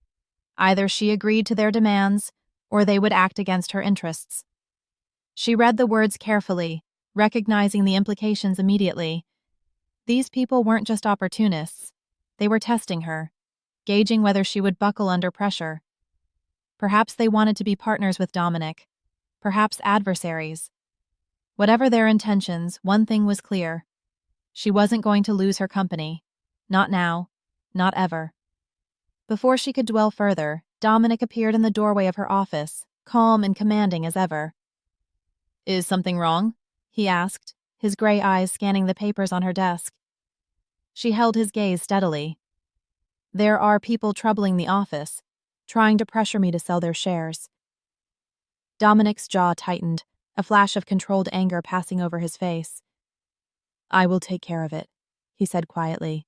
Either she agreed to their demands, or they would act against her interests. She read the words carefully, recognizing the implications immediately. These people weren't just opportunists. They were testing her, gauging whether she would buckle under pressure. Perhaps they wanted to be partners with Dominic, perhaps adversaries. Whatever their intentions, one thing was clear. She wasn't going to lose her company. Not now. Not ever. Before she could dwell further, Dominic appeared in the doorway of her office, calm and commanding as ever. "Is something wrong?" he asked, his gray eyes scanning the papers on her desk. She held his gaze steadily. "There are people troubling the office, trying to pressure me to sell their shares." Dominic's jaw tightened, a flash of controlled anger passing over his face. "I will take care of it," he said quietly.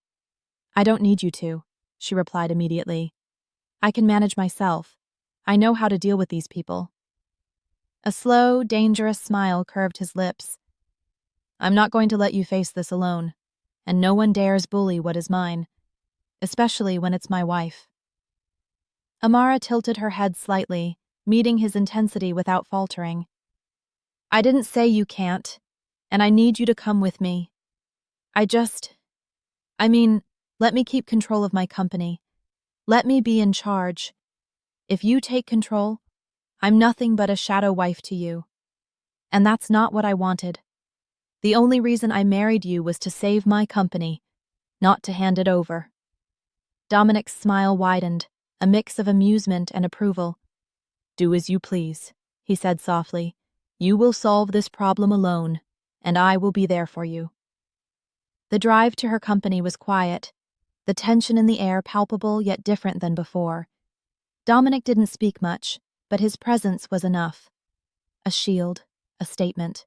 "I don't need you to," she replied immediately. "I can manage myself. I know how to deal with these people." A slow, dangerous smile curved his lips. "I'm not going to let you face this alone, and no one dares bully what is mine, especially when it's my wife." Amara tilted her head slightly, meeting his intensity without faltering. "I didn't say you can't. and I need you to come with me. I mean, let me keep control of my company. Let me be in charge. If you take control, I'm nothing but a shadow wife to you. And that's not what I wanted. The only reason I married you was to save my company, not to hand it over." Dominic's smile widened, a mix of amusement and approval. "Do as you please," he said softly. "You will solve this problem alone, and I will be there for you." The drive to her company was quiet, the tension in the air palpable yet different than before. Dominic didn't speak much, but his presence was enough. A shield, a statement.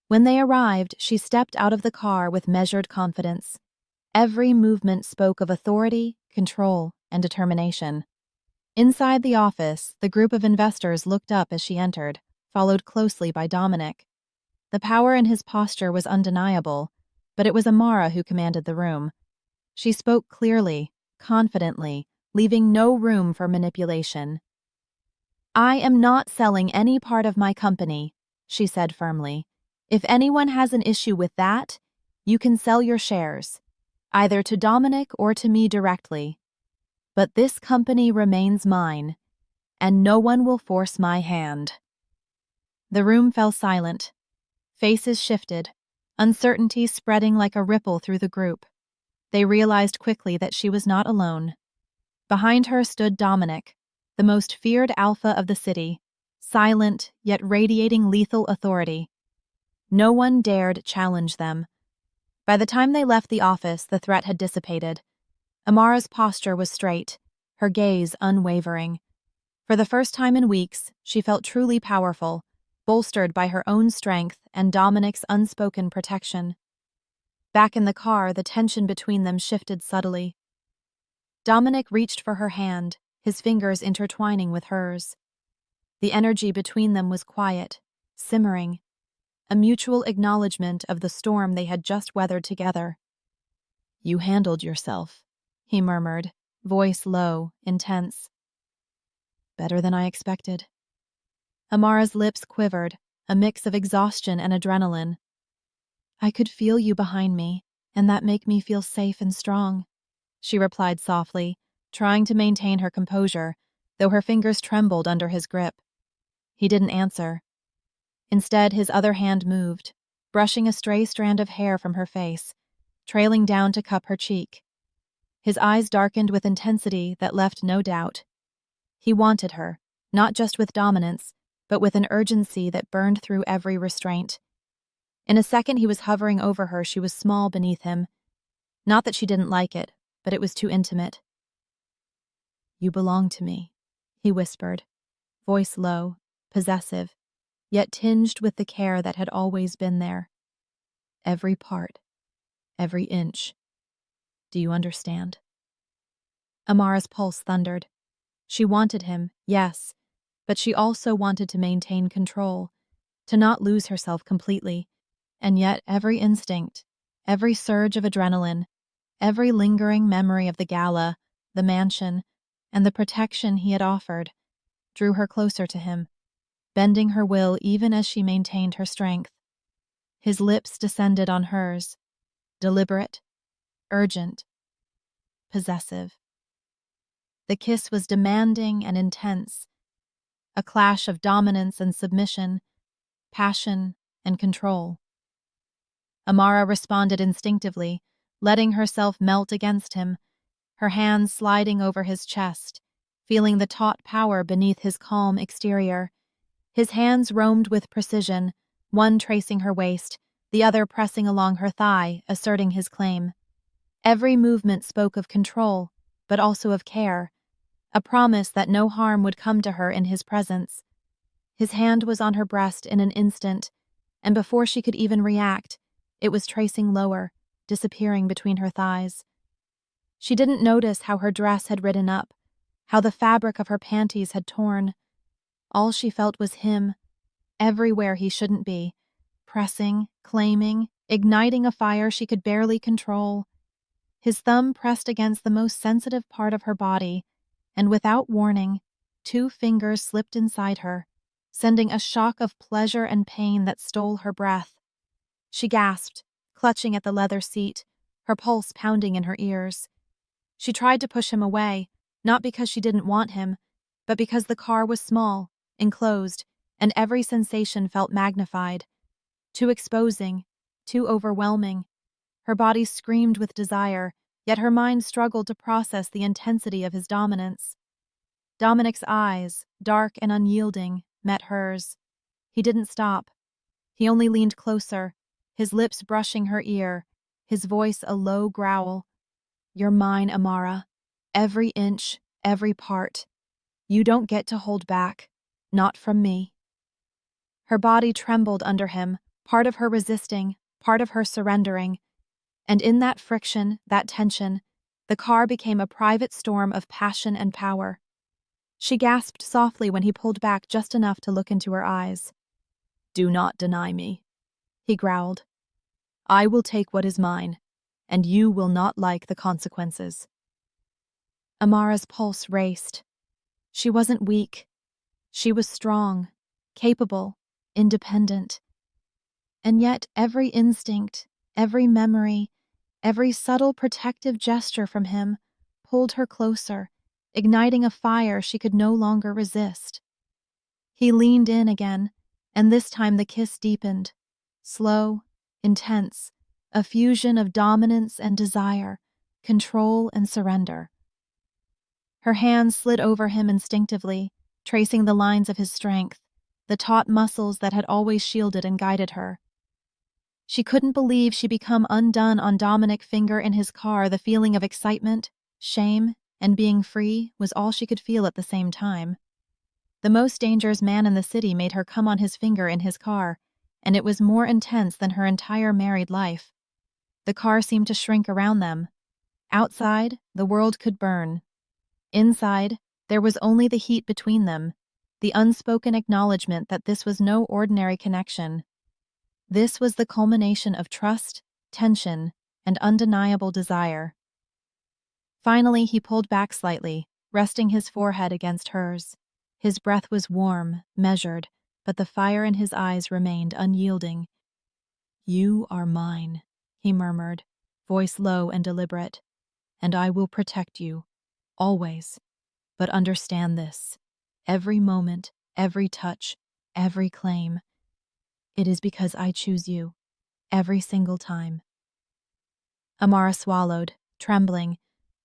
When they arrived, she stepped out of the car with measured confidence. Every movement spoke of authority, control, and determination. Inside the office, the group of investors looked up as she entered, followed closely by Dominic. The power in his posture was undeniable, but it was Amara who commanded the room. She spoke clearly, confidently, leaving no room for manipulation. "I am not selling any part of my company," she said firmly. "If anyone has an issue with that, you can sell your shares, either to Dominic or to me directly. But this company remains mine, and no one will force my hand." The room fell silent. Faces shifted, uncertainty spreading like a ripple through the group. They realized quickly that she was not alone. Behind her stood Dominic, the most feared alpha of the city, silent yet radiating lethal authority. No one dared challenge them. By the time they left the office, the threat had dissipated. Amara's posture was straight, her gaze unwavering. For the first time in weeks, she felt truly powerful, bolstered by her own strength and Dominic's unspoken protection. Back in the car, the tension between them shifted subtly. Dominic reached for her hand, his fingers intertwining with hers. The energy between them was quiet, simmering, a mutual acknowledgement of the storm they had just weathered together. "You handled yourself," he murmured, voice low, intense. "Better than I expected." Amara's lips quivered, a mix of exhaustion and adrenaline. "I could feel you behind me, and that made me feel safe and strong," she replied softly, trying to maintain her composure, though her fingers trembled under his grip. He didn't answer. Instead, his other hand moved, brushing a stray strand of hair from her face, trailing down to cup her cheek. His eyes darkened with intensity that left no doubt. He wanted her, not just with dominance, but with an urgency that burned through every restraint. In a second he was hovering over her, she was small beneath him. Not that she didn't like it, but it was too intimate. "You belong to me," he whispered, voice low, possessive, yet tinged with the care that had always been there. "Every part, every inch. Do you understand?" Amara's pulse thundered. She wanted him, yes, but she also wanted to maintain control, to not lose herself completely, and yet every instinct, every surge of adrenaline, every lingering memory of the gala, the mansion, and the protection he had offered, drew her closer to him, bending her will even as she maintained her strength. His lips descended on hers, deliberate, urgent, possessive. The kiss was demanding and intense, a clash of dominance and submission, passion and control. Amara responded instinctively, letting herself melt against him, her hands sliding over his chest, feeling the taut power beneath his calm exterior. His hands roamed with precision, one tracing her waist, the other pressing along her thigh, asserting his claim. Every movement spoke of control, but also of care, a promise that no harm would come to her in his presence. His hand was on her breast in an instant, and before she could even react, it was tracing lower, disappearing between her thighs. She didn't notice how her dress had ridden up, how the fabric of her panties had torn. All she felt was him, everywhere he shouldn't be, pressing, claiming, igniting a fire she could barely control. His thumb pressed against the most sensitive part of her body, and without warning, 2 fingers slipped inside her, sending a shock of pleasure and pain that stole her breath. She gasped, clutching at the leather seat, her pulse pounding in her ears. She tried to push him away, not because she didn't want him, but because the car was small, enclosed, and every sensation felt magnified. Too exposing, too overwhelming. Her body screamed with desire, yet her mind struggled to process the intensity of his dominance. Dominic's eyes, dark and unyielding, met hers. He didn't stop. He only leaned closer, his lips brushing her ear, his voice a low growl. "You're mine, Amara. Every inch, every part. You don't get to hold back. Not from me." Her body trembled under him, part of her resisting, part of her surrendering. And in that friction, that tension, the car became a private storm of passion and power. She gasped softly when he pulled back just enough to look into her eyes. "Do not deny me," he growled. "I will take what is mine, and you will not like the consequences." Amara's pulse raced. She wasn't weak. She was strong, capable, independent. And yet every instinct, every memory, every subtle protective gesture from him pulled her closer, igniting a fire she could no longer resist. He leaned in again, and this time the kiss deepened. Slow, intense, a fusion of dominance and desire, control and surrender. Her hands slid over him instinctively, tracing the lines of his strength, the taut muscles that had always shielded and guided her. She couldn't believe she'd become undone on Dominic's finger in his car. The feeling of excitement, shame, and being free was all she could feel at the same time. The most dangerous man in the city made her come on his finger in his car, and it was more intense than her entire married life. The car seemed to shrink around them. Outside, the world could burn. Inside, there was only the heat between them, the unspoken acknowledgement that this was no ordinary connection. This was the culmination of trust, tension, and undeniable desire. Finally, he pulled back slightly, resting his forehead against hers. His breath was warm, measured, but the fire in his eyes remained unyielding. "You are mine," he murmured, voice low and deliberate, "and I will protect you, always. But understand this. Every moment, every touch, every claim. It is because I choose you, every single time." Amara swallowed, trembling,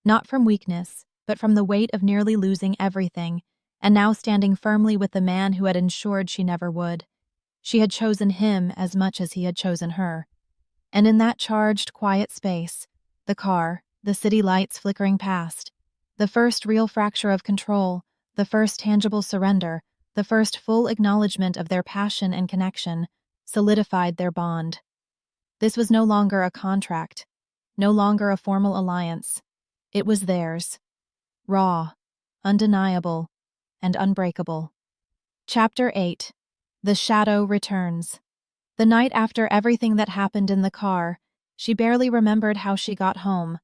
not from weakness, but from the weight of nearly losing everything, and now standing firmly with the man who had ensured she never would. She had chosen him as much as he had chosen her. And in that charged, quiet space, the car, the city lights flickering past, the first real fracture of control, the first tangible surrender, the first full acknowledgement of their passion and connection, solidified their bond. This was no longer a contract, no longer a formal alliance. It was theirs. Raw, undeniable, and unbreakable. Chapter 8. The Shadow Returns. The night after everything that happened in the car, she barely remembered how she got home.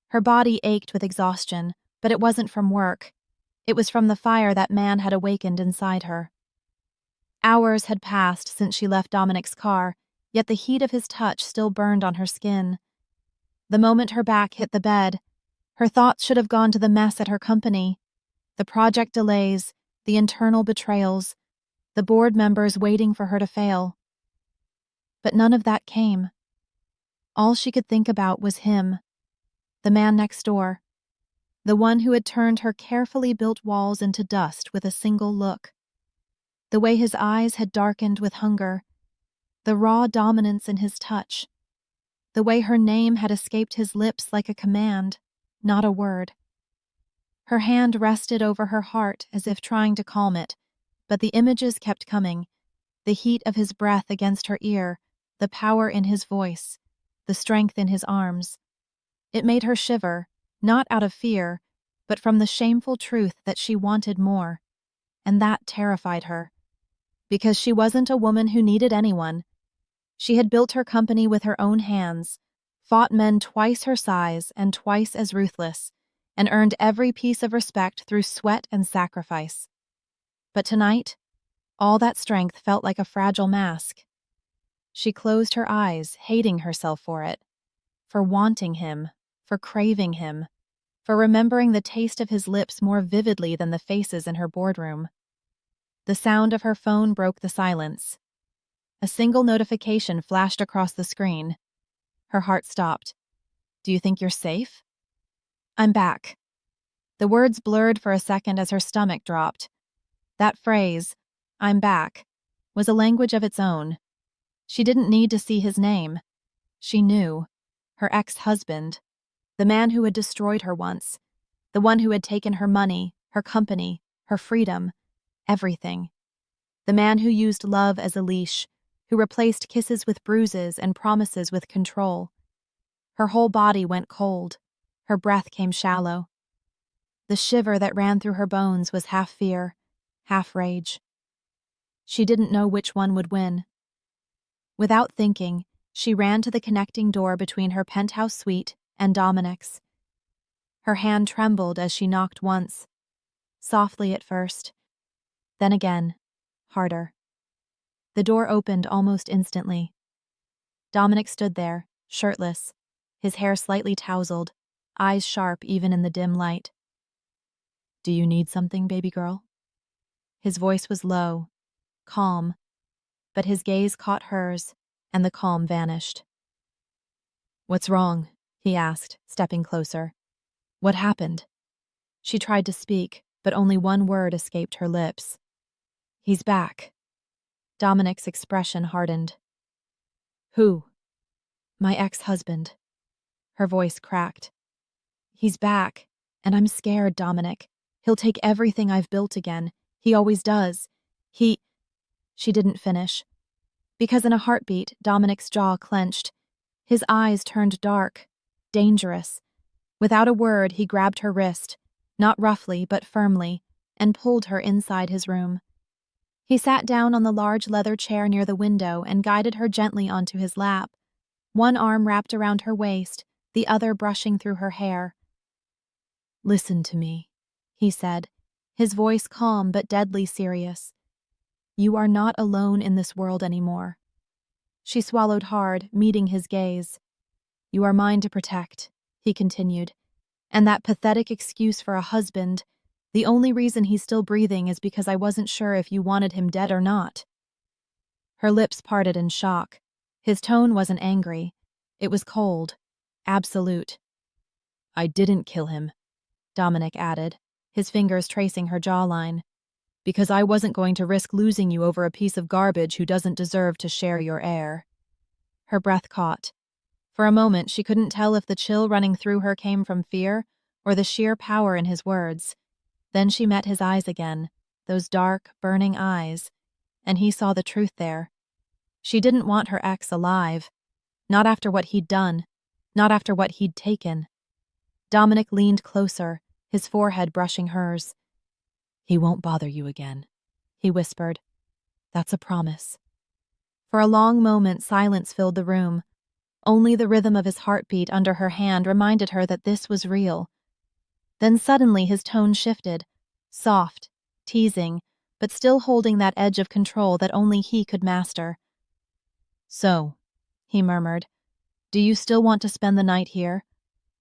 Her body ached with exhaustion, but it wasn't from work. It was from the fire that man had awakened inside her. Hours had passed since she left Dominic's car, yet the heat of his touch still burned on her skin. The moment her back hit the bed, her thoughts should have gone to the mess at her company, the project delays, the internal betrayals, the board members waiting for her to fail. But none of that came. All she could think about was him, the man next door, the one who had turned her carefully built walls into dust with a single look. The way his eyes had darkened with hunger, the raw dominance in his touch, the way her name had escaped his lips like a command, not a word. Her hand rested over her heart as if trying to calm it, but the images kept coming, the heat of his breath against her ear, the power in his voice, the strength in his arms. It made her shiver, not out of fear, but from the shameful truth that she wanted more, and that terrified her. Because she wasn't a woman who needed anyone. She had built her company with her own hands, fought men twice her size and twice as ruthless, and earned every piece of respect through sweat and sacrifice. But tonight, all that strength felt like a fragile mask. She closed her eyes, hating herself for it, for wanting him, for craving him, for remembering the taste of his lips more vividly than the faces in her boardroom. The sound of her phone broke the silence. A single notification flashed across the screen. Her heart stopped. "Do you think you're safe?" "I'm back." The words blurred for a second as her stomach dropped. That phrase, "I'm back," was a language of its own. She didn't need to see his name. She knew. Her ex-husband. The man who had destroyed her once. The one who had taken her money, her company, her freedom, everything. The man who used love as a leash, who replaced kisses with bruises and promises with control. Her whole body went cold. Her breath came shallow. The shiver that ran through her bones was half fear, half rage. She didn't know which one would win. Without thinking, she ran to the connecting door between her penthouse suite and Dominic's. Her hand trembled as she knocked once, softly at first, then again, harder. The door opened almost instantly. Dominic stood there, shirtless, his hair slightly tousled, eyes sharp even in the dim light. "Do you need something, baby girl?" His voice was low, calm, but his gaze caught hers, and the calm vanished. "What's wrong?" he asked, stepping closer. "What happened?" She tried to speak, but only one word escaped her lips. "He's back." Dominic's expression hardened. "Who?" "My ex-husband." Her voice cracked. "He's back, and I'm scared, Dominic. He'll take everything I've built again. He always does. She didn't finish. Because in a heartbeat, Dominic's jaw clenched. His eyes turned dark, dangerous. Without a word, he grabbed her wrist, not roughly but firmly, and pulled her inside his room. He sat down on the large leather chair near the window and guided her gently onto his lap, one arm wrapped around her waist, the other brushing through her hair. "Listen to me," he said, his voice calm but deadly serious. "You are not alone in this world anymore." She swallowed hard, meeting his gaze. "You are mine to protect," he continued. "And that pathetic excuse for a husband, the only reason he's still breathing is because I wasn't sure if you wanted him dead or not." Her lips parted in shock. His tone wasn't angry. It was cold, absolute. "I didn't kill him," Dominic added, his fingers tracing her jawline, "because I wasn't going to risk losing you over a piece of garbage who doesn't deserve to share your air." Her breath caught. For a moment, she couldn't tell if the chill running through her came from fear or the sheer power in his words. Then she met his eyes again, those dark, burning eyes, and he saw the truth there. She didn't want her ex alive. Not after what he'd done. Not after what he'd taken. Dominic leaned closer, his forehead brushing hers. "He won't bother you again," he whispered. "That's a promise." For a long moment, silence filled the room. Only the rhythm of his heartbeat under her hand reminded her that this was real. Then suddenly his tone shifted, soft, teasing, but still holding that edge of control that only he could master. "So," he murmured, "do you still want to spend the night here?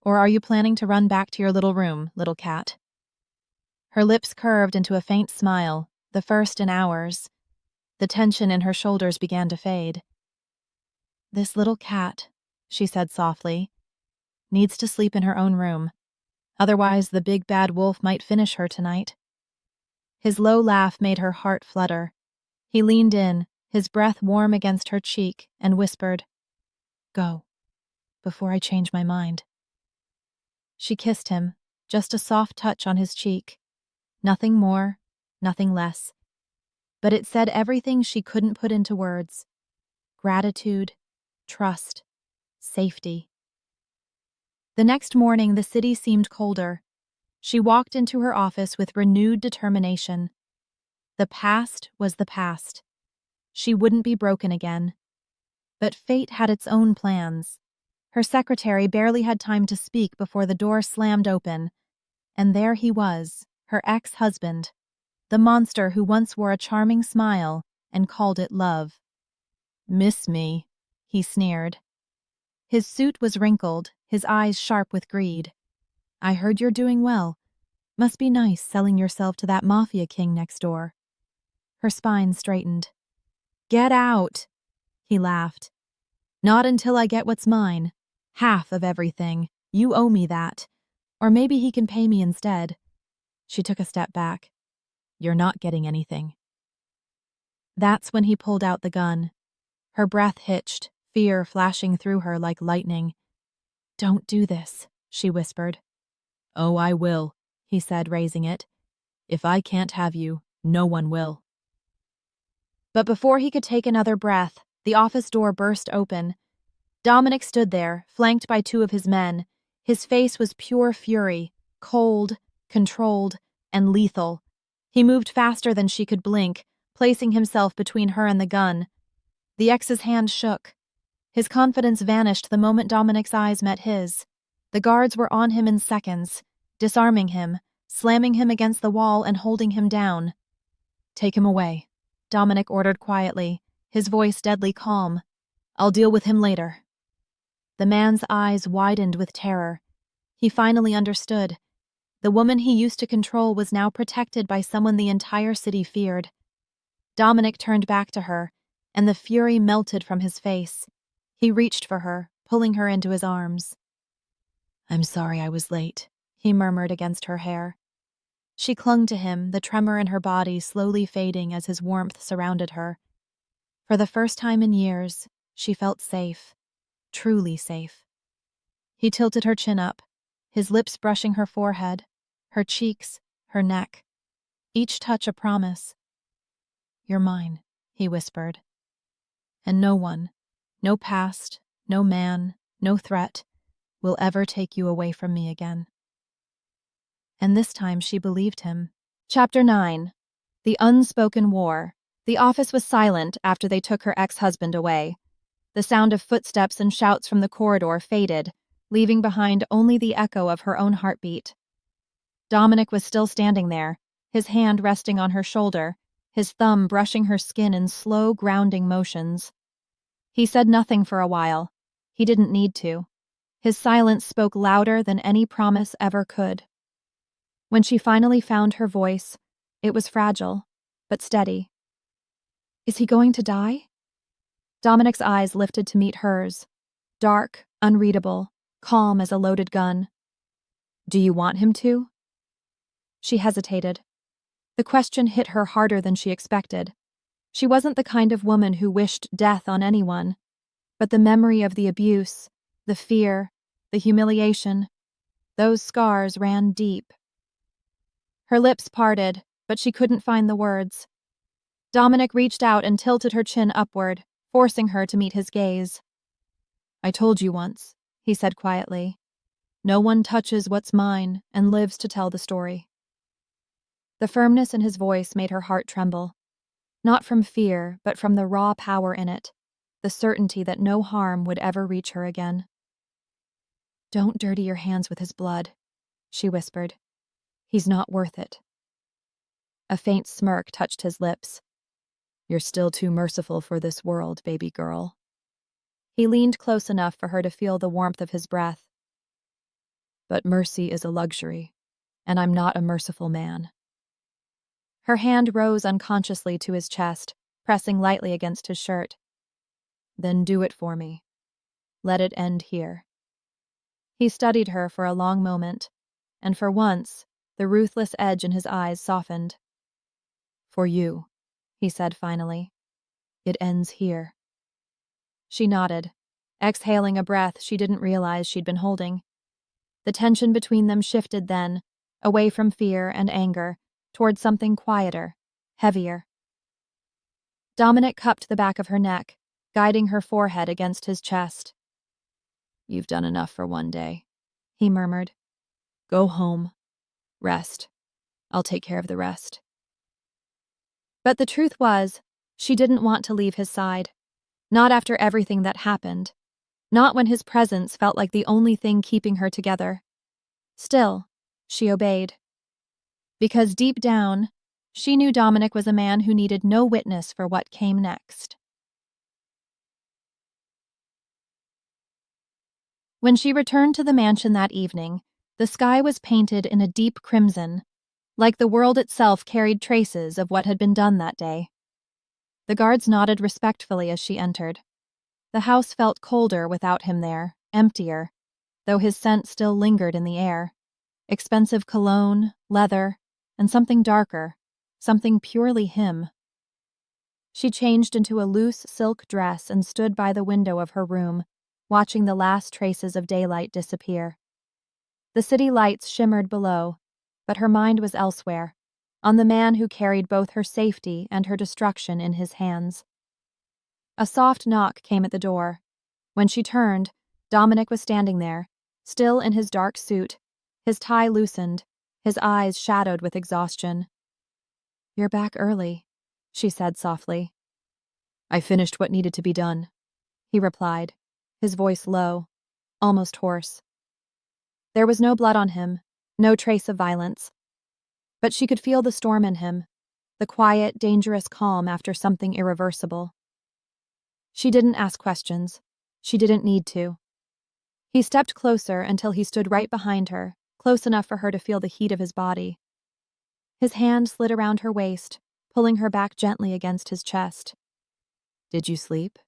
Or are you planning to run back to your little room, little cat?" Her lips curved into a faint smile, the first in hours. The tension in her shoulders began to fade. "This little cat," she said softly, "needs to sleep in her own room. Otherwise, the big bad wolf might finish her tonight." His low laugh made her heart flutter. He leaned in, his breath warm against her cheek, and whispered, "Go, before I change my mind." She kissed him, just a soft touch on his cheek. Nothing more, nothing less. But it said everything she couldn't put into words. Gratitude, trust, safety. The next morning, the city seemed colder. She walked into her office with renewed determination. The past was the past. She wouldn't be broken again. But fate had its own plans. Her secretary barely had time to speak before the door slammed open, and there he was, her ex-husband, the monster who once wore a charming smile and called it love. Miss me, he sneered. His suit was wrinkled, his eyes sharp with greed. I heard you're doing well. Must be nice selling yourself to that Mafia king next door. Her spine straightened. Get out, he laughed. Not until I get what's mine. Half of everything. You owe me that. Or maybe he can pay me instead. She took a step back. You're not getting anything. That's when he pulled out the gun. Her breath hitched, fear flashing through her like lightning. Don't do this, she whispered. Oh, I will, he said, raising it. If I can't have you, no one will. But before he could take another breath, the office door burst open. Dominic stood there, flanked by two of his men. His face was pure fury, cold, controlled, and lethal. He moved faster than she could blink, placing himself between her and the gun. The ex's hand shook. His confidence vanished the moment Dominic's eyes met his. The guards were on him in seconds, disarming him, slamming him against the wall and holding him down. Take him away, Dominic ordered quietly, his voice deadly calm. I'll deal with him later. The man's eyes widened with terror. He finally understood. The woman he used to control was now protected by someone the entire city feared. Dominic turned back to her, and the fury melted from his face. He reached for her, pulling her into his arms. I'm sorry I was late, he murmured against her hair. She clung to him, the tremor in her body slowly fading as his warmth surrounded her. For the first time in years, she felt safe, truly safe. He tilted her chin up, his lips brushing her forehead, her cheeks, her neck. Each touch a promise. You're mine, he whispered. And no one, no past, no man, no threat, will ever take you away from me again. And this time she believed him. Chapter 9. The Unspoken War. The office was silent after they took her ex-husband away. The sound of footsteps and shouts from the corridor faded, leaving behind only the echo of her own heartbeat. Dominic was still standing there, his hand resting on her shoulder, his thumb brushing her skin in slow, grounding motions. He said nothing for a while. He didn't need to. His silence spoke louder than any promise ever could. When she finally found her voice, it was fragile, but steady. Is he going to die? Dominic's eyes lifted to meet hers, dark, unreadable, calm as a loaded gun. Do you want him to? She hesitated. The question hit her harder than she expected. She wasn't the kind of woman who wished death on anyone, but the memory of the abuse, the fear, the humiliation, those scars ran deep. Her lips parted, but she couldn't find the words. Dominic reached out and tilted her chin upward, forcing her to meet his gaze. I told you once, he said quietly. No one touches what's mine and lives to tell the story. The firmness in his voice made her heart tremble. Not from fear, but from the raw power in it, the certainty that no harm would ever reach her again. Don't dirty your hands with his blood, she whispered. He's not worth it. A faint smirk touched his lips. You're still too merciful for this world, baby girl. He leaned close enough for her to feel the warmth of his breath. But mercy is a luxury, and I'm not a merciful man. Her hand rose unconsciously to his chest, pressing lightly against his shirt. Then do it for me. Let it end here. He studied her for a long moment, and for once, the ruthless edge in his eyes softened. For you, he said finally. It ends here. She nodded, exhaling a breath she didn't realize she'd been holding. The tension between them shifted then, away from fear and anger, toward something quieter, heavier. Dominic cupped the back of her neck, guiding her forehead against his chest. You've done enough for one day, he murmured. Go home. Rest. I'll take care of the rest. But the truth was, she didn't want to leave his side. Not after everything that happened. Not when his presence felt like the only thing keeping her together. Still, she obeyed. Because deep down, she knew Dominic was a man who needed no witness for what came next. When she returned to the mansion that evening, the sky was painted in a deep crimson, like the world itself carried traces of what had been done that day. The guards nodded respectfully as she entered. The house felt colder without him there, emptier, though his scent still lingered in the air. Expensive cologne, leather, and something darker, something purely him. She changed into a loose silk dress and stood by the window of her room, watching the last traces of daylight disappear. The city lights shimmered below, but her mind was elsewhere, on the man who carried both her safety and her destruction in his hands. A soft knock came at the door. When she turned, Dominic was standing there, still in his dark suit, his tie loosened, his eyes shadowed with exhaustion. "You're back early," she said softly. "I finished what needed to be done," he replied, his voice low, almost hoarse. There was no blood on him, no trace of violence, but she could feel the storm in him, the quiet, dangerous calm after something irreversible. She didn't ask questions. She didn't need to. He stepped closer until he stood right behind her, close enough for her to feel the heat of his body. His hand slid around her waist, pulling her back gently against his chest. "Did you sleep?"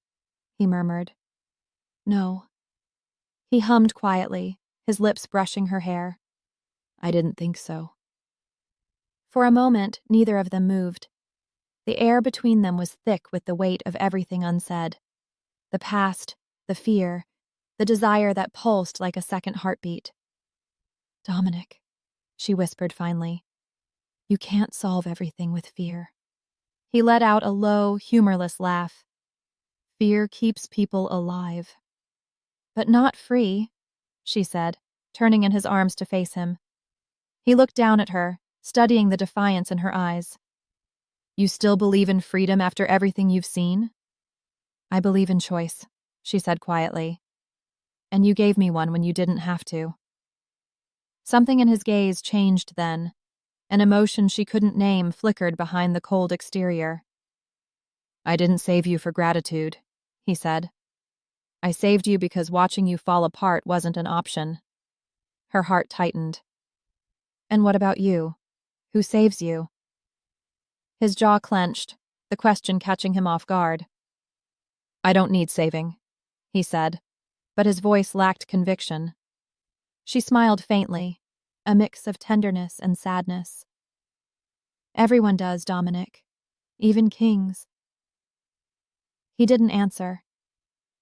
he murmured. "No." He hummed quietly, his lips brushing her hair. "I didn't think so." For a moment, neither of them moved. The air between them was thick with the weight of everything unsaid. The past, the fear, the desire that pulsed like a second heartbeat. "Dominic," she whispered finally, "you can't solve everything with fear." He let out a low, humorless laugh. "Fear keeps people alive." "But not free," she said, turning in his arms to face him. He looked down at her, studying the defiance in her eyes. "You still believe in freedom after everything you've seen?" "I believe in choice," she said quietly. "And you gave me one when you didn't have to." Something in his gaze changed then. An emotion she couldn't name flickered behind the cold exterior. "I didn't save you for gratitude," he said. "I saved you because watching you fall apart wasn't an option." Her heart tightened. "And what about you? Who saves you?" His jaw clenched, the question catching him off guard. "I don't need saving," he said, but his voice lacked conviction. She smiled faintly, a mix of tenderness and sadness. "Everyone does, Dominic. Even kings." He didn't answer.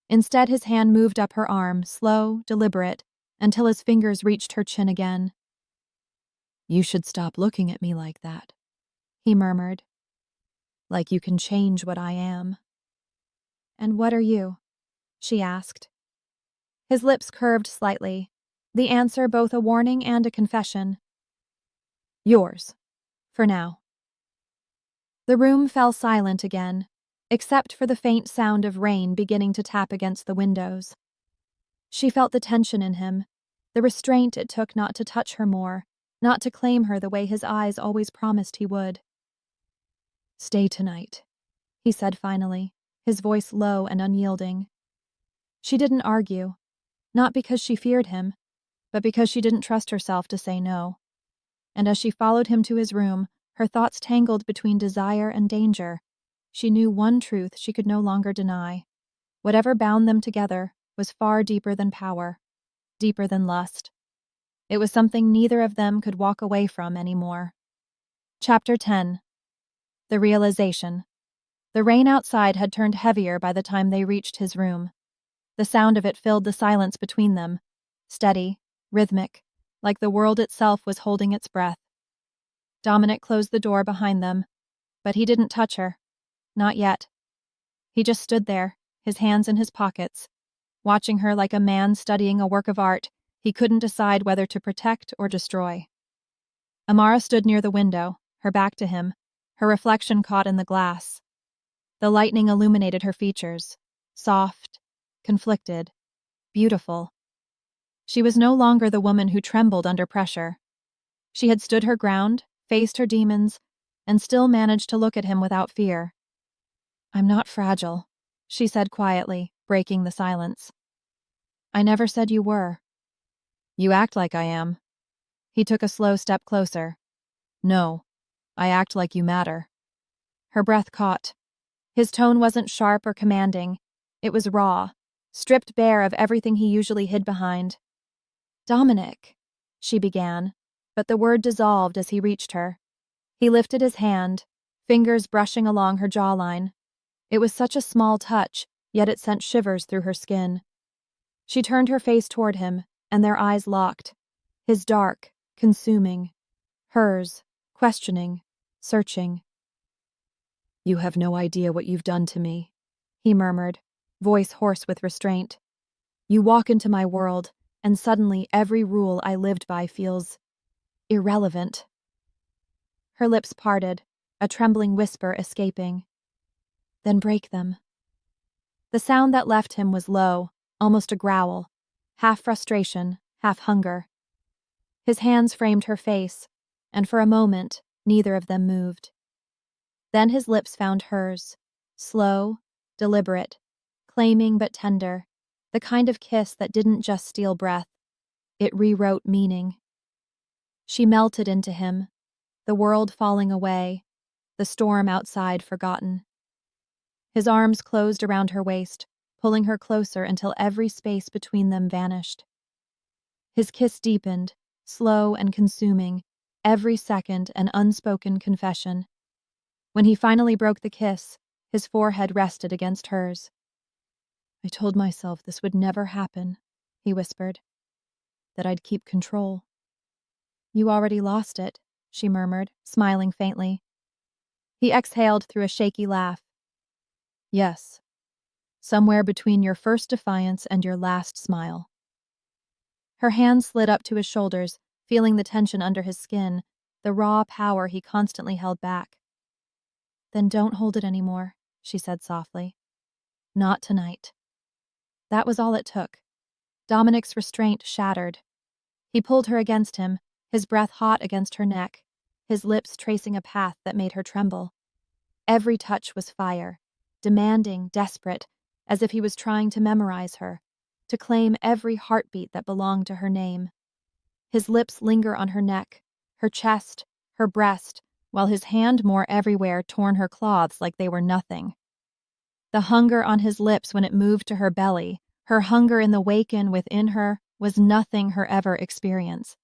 Instead, his hand moved up her arm, slow, deliberate, until his fingers reached her chin again. "You should stop looking at me like that," he murmured. "Like you can change what I am." "And what are you?" she asked. His lips curved slightly, the answer both a warning and a confession. "Yours. For now." The room fell silent again, except for the faint sound of rain beginning to tap against the windows. She felt the tension in him, the restraint it took not to touch her more, not to claim her the way his eyes always promised he would. "Stay tonight," he said finally, his voice low and unyielding. She didn't argue, not because she feared him, but because she didn't trust herself to say no. And as she followed him to his room, her thoughts tangled between desire and danger. She knew one truth she could no longer deny. Whatever bound them together was far deeper than power, deeper than lust. It was something neither of them could walk away from anymore. Chapter 10. The Realization. The rain outside had turned heavier by the time they reached his room. The sound of it filled the silence between them, steady, rhythmic, like the world itself was holding its breath. Dominic closed the door behind them, but he didn't touch her. Not yet. He just stood there, his hands in his pockets, watching her like a man studying a work of art he couldn't decide whether to protect or destroy. Amara stood near the window, her back to him, her reflection caught in the glass. The lightning illuminated her features, soft, conflicted, beautiful. She was no longer the woman who trembled under pressure. She had stood her ground, faced her demons, and still managed to look at him without fear. "I'm not fragile," she said quietly, breaking the silence. I never said you were. You act like I am. He took a slow step closer. No, I act like you matter. Her breath caught. His tone wasn't sharp or commanding. It was raw, stripped bare of everything he usually hid behind. Dominic, she began, but the word dissolved as he reached her. He lifted his hand, fingers brushing along her jawline. It was such a small touch, yet it sent shivers through her skin. She turned her face toward him, and their eyes locked. His dark, consuming. Hers, questioning, searching. You have no idea what you've done to me, he murmured, voice hoarse with restraint. You walk into my world, and suddenly every rule I lived by feels irrelevant. Her lips parted, a trembling whisper escaping. Then break them. The sound that left him was low, almost a growl, half frustration, half hunger. His hands framed her face, and for a moment, neither of them moved. Then his lips found hers, slow, deliberate, claiming but tender, the kind of kiss that didn't just steal breath, it rewrote meaning. She melted into him, the world falling away, the storm outside forgotten. His arms closed around her waist, pulling her closer until every space between them vanished. His kiss deepened, slow and consuming, every second an unspoken confession. When he finally broke the kiss, his forehead rested against hers. I told myself this would never happen, he whispered, that I'd keep control. You already lost it, she murmured, smiling faintly. He exhaled through a shaky laugh. Yes, somewhere between your first defiance and your last smile. Her hands slid up to his shoulders, feeling the tension under his skin, the raw power he constantly held back. Then don't hold it anymore, she said softly. Not tonight. That was all it took. Dominic's restraint shattered. He pulled her against him, his breath hot against her neck, his lips tracing a path that made her tremble. Every touch was fire, demanding, desperate, as if he was trying to memorize her, to claim every heartbeat that belonged to her name. His lips linger on her neck, her chest, her breast, while his hand more everywhere torn her cloths like they were nothing. The hunger on his lips when it moved to her belly, her hunger in the waken within her, was nothing her ever experience.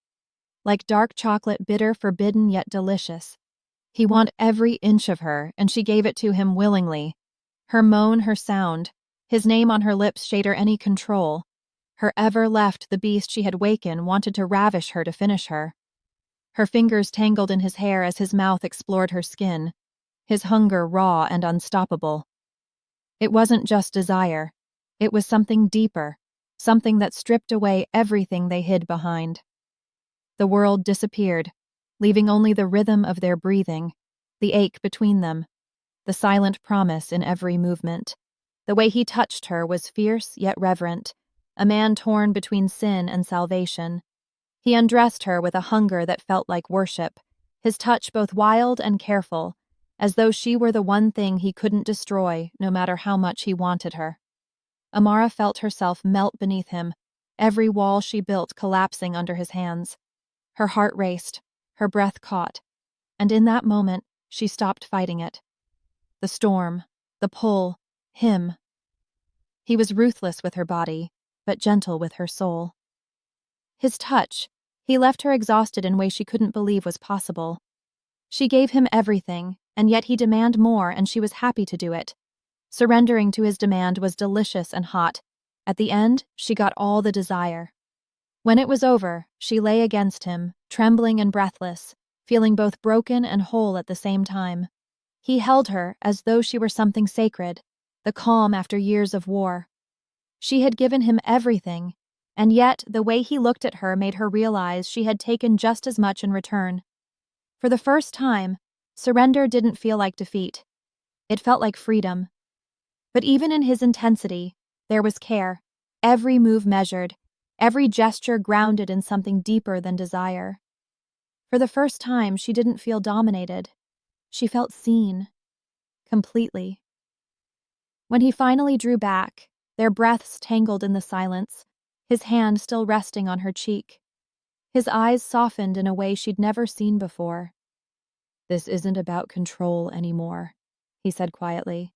Like dark chocolate, bitter, forbidden, yet delicious. He wanted every inch of her, and she gave it to him willingly. Her moan, her sound, his name on her lips shade her any control. Her ever left the beast she had wakened wanted to ravish her to finish her. Her fingers tangled in his hair as his mouth explored her skin, his hunger raw and unstoppable. It wasn't just desire. It was something deeper, something that stripped away everything they hid behind. The world disappeared, leaving only the rhythm of their breathing, the ache between them, the silent promise in every movement. The way he touched her was fierce yet reverent, a man torn between sin and salvation. He undressed her with a hunger that felt like worship, his touch both wild and careful, as though she were the one thing he couldn't destroy no matter how much he wanted her. Amara felt herself melt beneath him, every wall she built collapsing under his hands. Her heart raced, her breath caught, and in that moment she stopped fighting it. The storm, the pull, him. He was ruthless with her body, but gentle with her soul. His touch, he left her exhausted in ways she couldn't believe was possible. She gave him everything, and yet he demanded more, and she was happy to do it. Surrendering to his demand was delicious and hot. At the end, she got all the desire. When it was over, she lay against him, trembling and breathless, feeling both broken and whole at the same time. He held her as though she were something sacred, the calm after years of war. She had given him everything, and yet the way he looked at her made her realize she had taken just as much in return. For the first time, surrender didn't feel like defeat. It felt like freedom. But even in his intensity, there was care, every move measured, every gesture grounded in something deeper than desire. For the first time, she didn't feel dominated. She felt seen. Completely. When he finally drew back, their breaths tangled in the silence, his hand still resting on her cheek. His eyes softened in a way she'd never seen before. "This isn't about control anymore," he said quietly.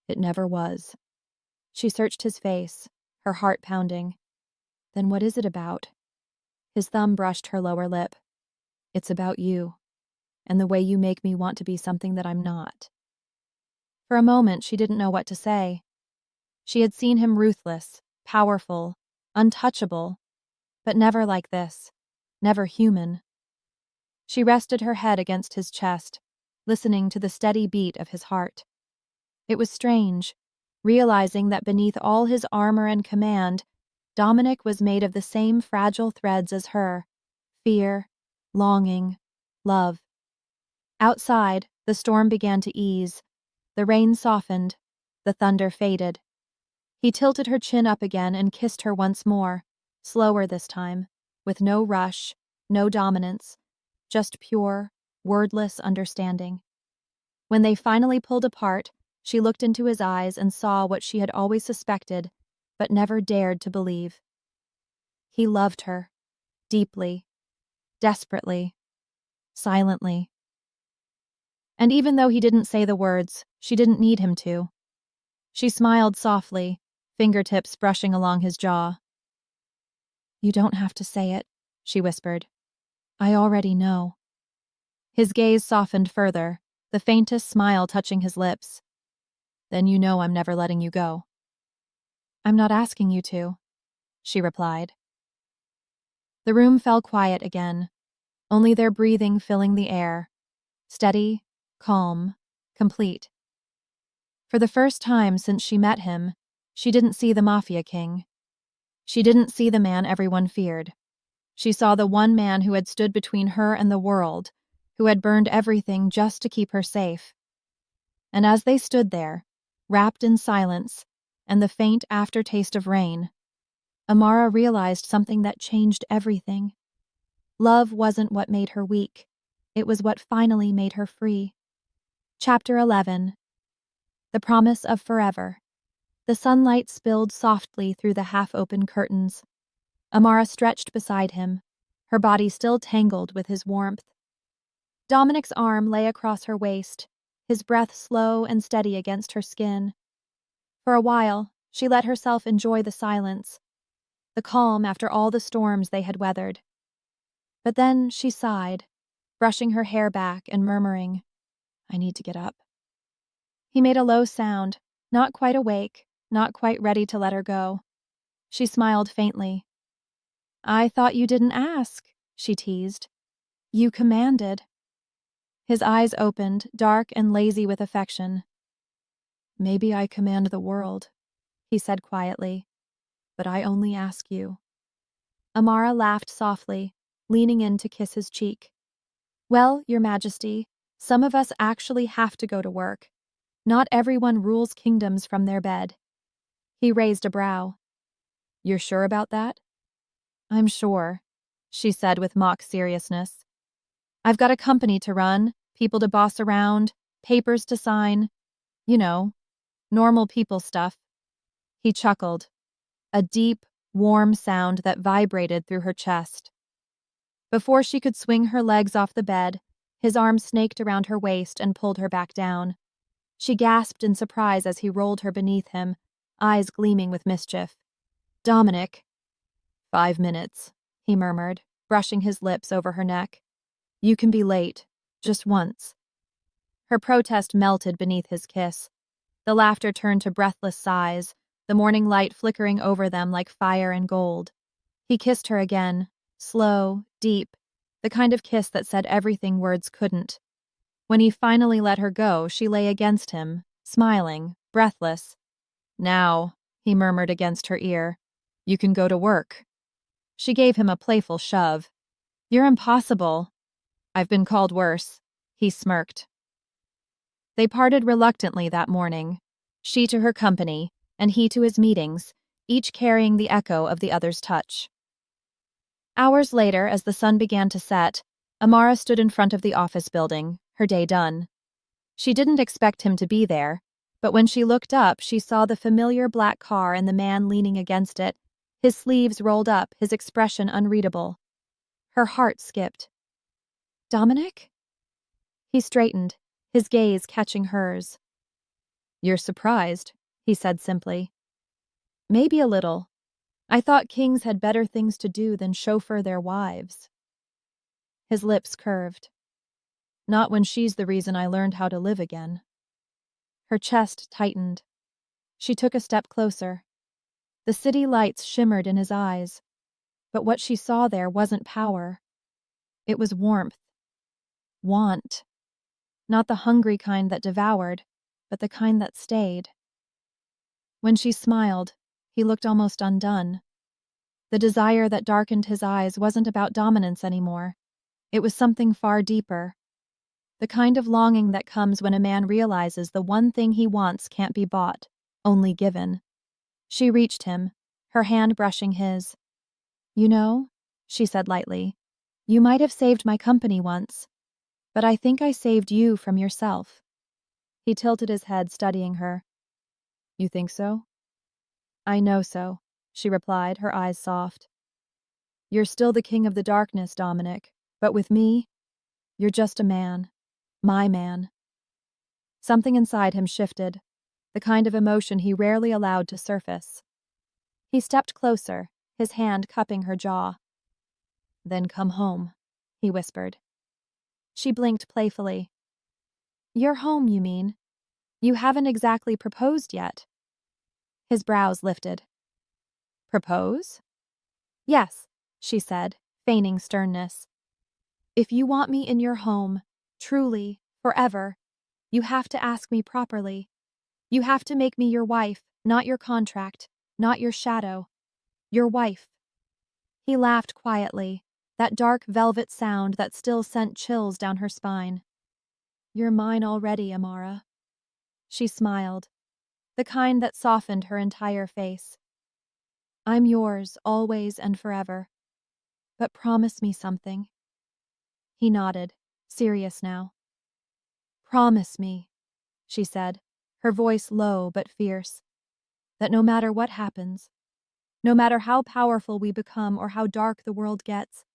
"It never was." She searched his face, her heart pounding. "Then what is it about?" His thumb brushed her lower lip. "It's about you, and the way you make me want to be something that I'm not." For a moment, she didn't know what to say. She had seen him ruthless, powerful, untouchable, but never like this, never human. She rested her head against his chest, listening to the steady beat of his heart. It was strange, realizing that beneath all his armor and command, Dominic was made of the same fragile threads as her: fear, longing, love. Outside, the storm began to ease. The rain softened, the thunder faded. He tilted her chin up again and kissed her once more, slower this time, with no rush, no dominance, just pure, wordless understanding. When they finally pulled apart, she looked into his eyes and saw what she had always suspected, but never dared to believe. He loved her, deeply, desperately, silently. And even though he didn't say the words, she didn't need him to. She smiled softly, fingertips brushing along his jaw. "You don't have to say it," she whispered. "I already know." His gaze softened further, the faintest smile touching his lips. "Then you know I'm never letting you go." "I'm not asking you to," she replied. The room fell quiet again, only their breathing filling the air, steady, calm, complete. For the first time since she met him, she didn't see the Mafia King. She didn't see the man everyone feared. She saw the one man who had stood between her and the world, who had burned everything just to keep her safe. And as they stood there, wrapped in silence and the faint aftertaste of rain, Amara realized something that changed everything. Love wasn't what made her weak. It was what finally made her free. Chapter 11. The Promise of Forever. The sunlight spilled softly through the half-open curtains. Amara stretched beside him, her body still tangled with his warmth. Dominic's arm lay across her waist, his breath slow and steady against her skin. For a while, she let herself enjoy the silence, the calm after all the storms they had weathered. But then she sighed, brushing her hair back and murmuring, "I need to get up." He made a low sound, not quite awake, not quite ready to let her go. She smiled faintly. "I thought you didn't ask," she teased. "You commanded." His eyes opened, dark and lazy with affection. "Maybe I command the world," he said quietly, "but I only ask you." Amara laughed softly, leaning in to kiss his cheek. "Well, Your Majesty, some of us actually have to go to work. Not everyone rules kingdoms from their bed." He raised a brow. "You're sure about that?" "I'm sure," she said with mock seriousness. "I've got a company to run, people to boss around, papers to sign. You know, normal people stuff." He chuckled, a deep, warm sound that vibrated through her chest. Before she could swing her legs off the bed, his arm snaked around her waist and pulled her back down. She gasped in surprise as he rolled her beneath him, eyes gleaming with mischief. "Dominic." "5 minutes," he murmured, brushing his lips over her neck. "You can be late, just once." Her protest melted beneath his kiss. The laughter turned to breathless sighs, the morning light flickering over them like fire and gold. He kissed her again, slow, deep, the kind of kiss that said everything words couldn't. When he finally let her go, she lay against him, smiling, breathless. "Now," he murmured against her ear, "you can go to work." She gave him a playful shove. "You're impossible." "I've been called worse." He smirked. They parted reluctantly that morning, she to her company, and he to his meetings, each carrying the echo of the other's touch. Hours later, as the sun began to set, Amara stood in front of the office building, her day done. She didn't expect him to be there, but when she looked up, she saw the familiar black car and the man leaning against it, His sleeves rolled up, his expression unreadable. Her heart skipped. Dominic? He straightened, his gaze catching hers. You're surprised, he said simply. Maybe a little. I thought kings had better things to do than chauffeur their wives. His lips curved. Not when she's the reason I learned how to live again. Her chest tightened. She took a step closer. The city lights shimmered in his eyes, but what she saw there wasn't power. It was warmth. Want. Not the hungry kind that devoured, but the kind that stayed. When she smiled, he looked almost undone. The desire that darkened his eyes wasn't about dominance anymore. It was something far deeper. The kind of longing that comes when a man realizes the one thing he wants can't be bought, only given. She reached him, her hand brushing his. You know, she said lightly, you might have saved my company once, but I think I saved you from yourself. He tilted his head, studying her. You think so? I know so, she replied, her eyes soft. You're still the king of the darkness, Dominic, but with me, you're just a man. My man. Something inside him shifted, the kind of emotion he rarely allowed to surface. He stepped closer, his hand cupping her jaw. Then come home, he whispered. She blinked playfully. You're home, you mean? You haven't exactly proposed yet. His brows lifted. Propose? Yes, she said, feigning sternness. If you want me in your home, truly, forever, you have to ask me properly. You have to make me your wife, not your contract, not your shadow. Your wife. He laughed quietly, that dark velvet sound that still sent chills down her spine. You're mine already, Amara. She smiled, the kind that softened her entire face. I'm yours, always and forever. But promise me something. He nodded, serious now. Promise me, she said, her voice low but fierce, that no matter what happens, no matter how powerful we become or how dark the world gets,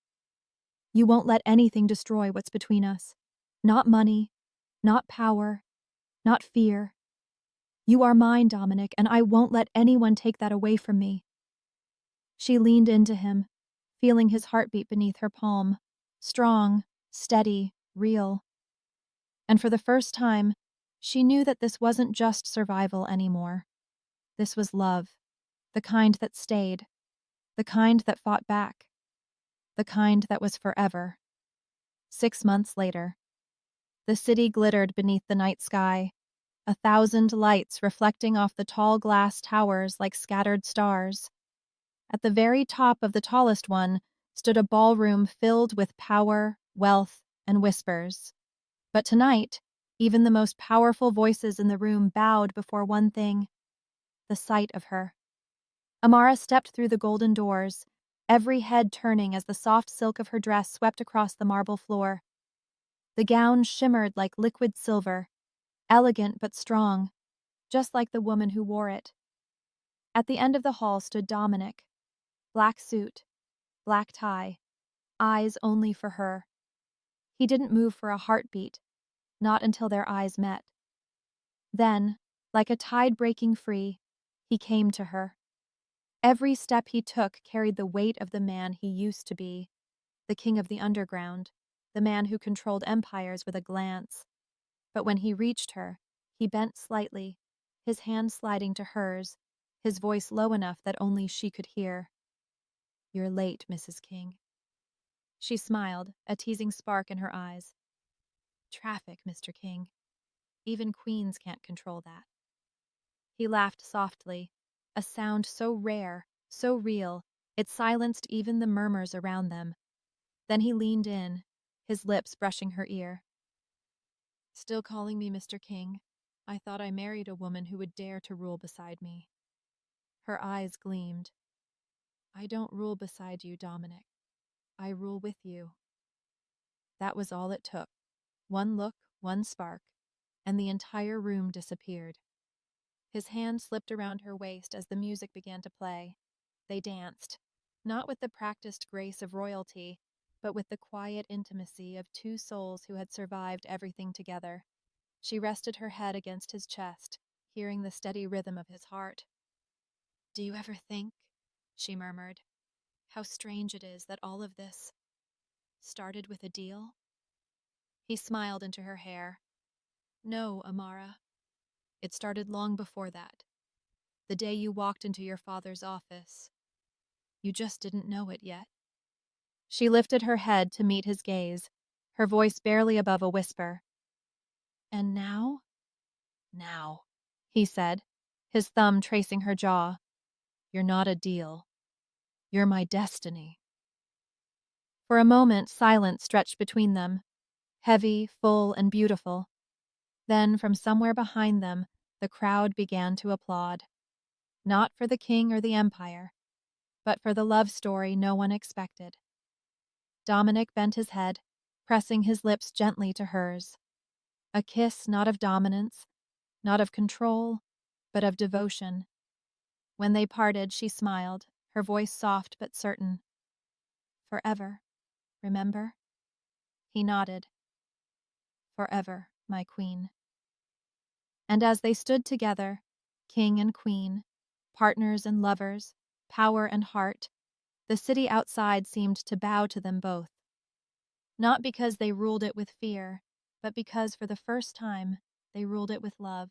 you won't let anything destroy what's between us. Not money, not power, not fear. You are mine, Dominic, and I won't let anyone take that away from me. She leaned into him, feeling his heartbeat beneath her palm, strong, steady, real. And for the first time, she knew that this wasn't just survival anymore. This was love, the kind that stayed, the kind that fought back, the kind that was forever. 6 months later. The city glittered beneath the night sky, 1,000 lights reflecting off the tall glass towers like scattered stars. At the very top of the tallest one stood a ballroom filled with power, wealth, and whispers. But tonight, even the most powerful voices in the room bowed before one thing: the sight of her. Amara stepped through the golden doors, every head turning as the soft silk of her dress swept across the marble floor. The gown shimmered like liquid silver, elegant but strong, just like the woman who wore it. At the end of the hall stood Dominic, black suit, black tie, eyes only for her. He didn't move for a heartbeat, not until their eyes met. Then, like a tide breaking free, he came to her. Every step he took carried the weight of the man he used to be, the king of the underground, the man who controlled empires with a glance. But when he reached her, he bent slightly, his hand sliding to hers, his voice low enough that only she could hear. You're late, Mrs. King. She smiled, a teasing spark in her eyes. Traffic, Mr. King. Even queens can't control that. He laughed softly, a sound so rare, so real, it silenced even the murmurs around them. Then he leaned in, his lips brushing her ear. Still calling me Mr. King? I thought I married a woman who would dare to rule beside me. Her eyes gleamed. I don't rule beside you, Dominic. I rule with you. That was all it took. One look, one spark, and the entire room disappeared. His hand slipped around her waist as the music began to play. They danced, not with the practiced grace of royalty, but with the quiet intimacy of two souls who had survived everything together. She rested her head against his chest, hearing the steady rhythm of his heart. "Do you ever think," she murmured, "how strange it is that all of this started with a deal?" He smiled into her hair. "No, Amara. It started long before that. The day you walked into your father's office. You just didn't know it yet." She lifted her head to meet his gaze, her voice barely above a whisper. "And now?" "Now," he said, his thumb tracing her jaw. "You're not a deal. You're my destiny." For a moment, silence stretched between them, heavy, full, and beautiful. Then, from somewhere behind them, the crowd began to applaud. Not for the king or the empire, but for the love story no one expected. Dominic bent his head, pressing his lips gently to hers. A kiss not of dominance, not of control, but of devotion. When they parted, she smiled, her voice soft but certain. "Forever, remember?" He nodded. "Forever, my queen." And as they stood together, king and queen, partners and lovers, power and heart, the city outside seemed to bow to them both. Not because they ruled it with fear, but because for the first time they ruled it with love.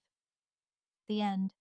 The end.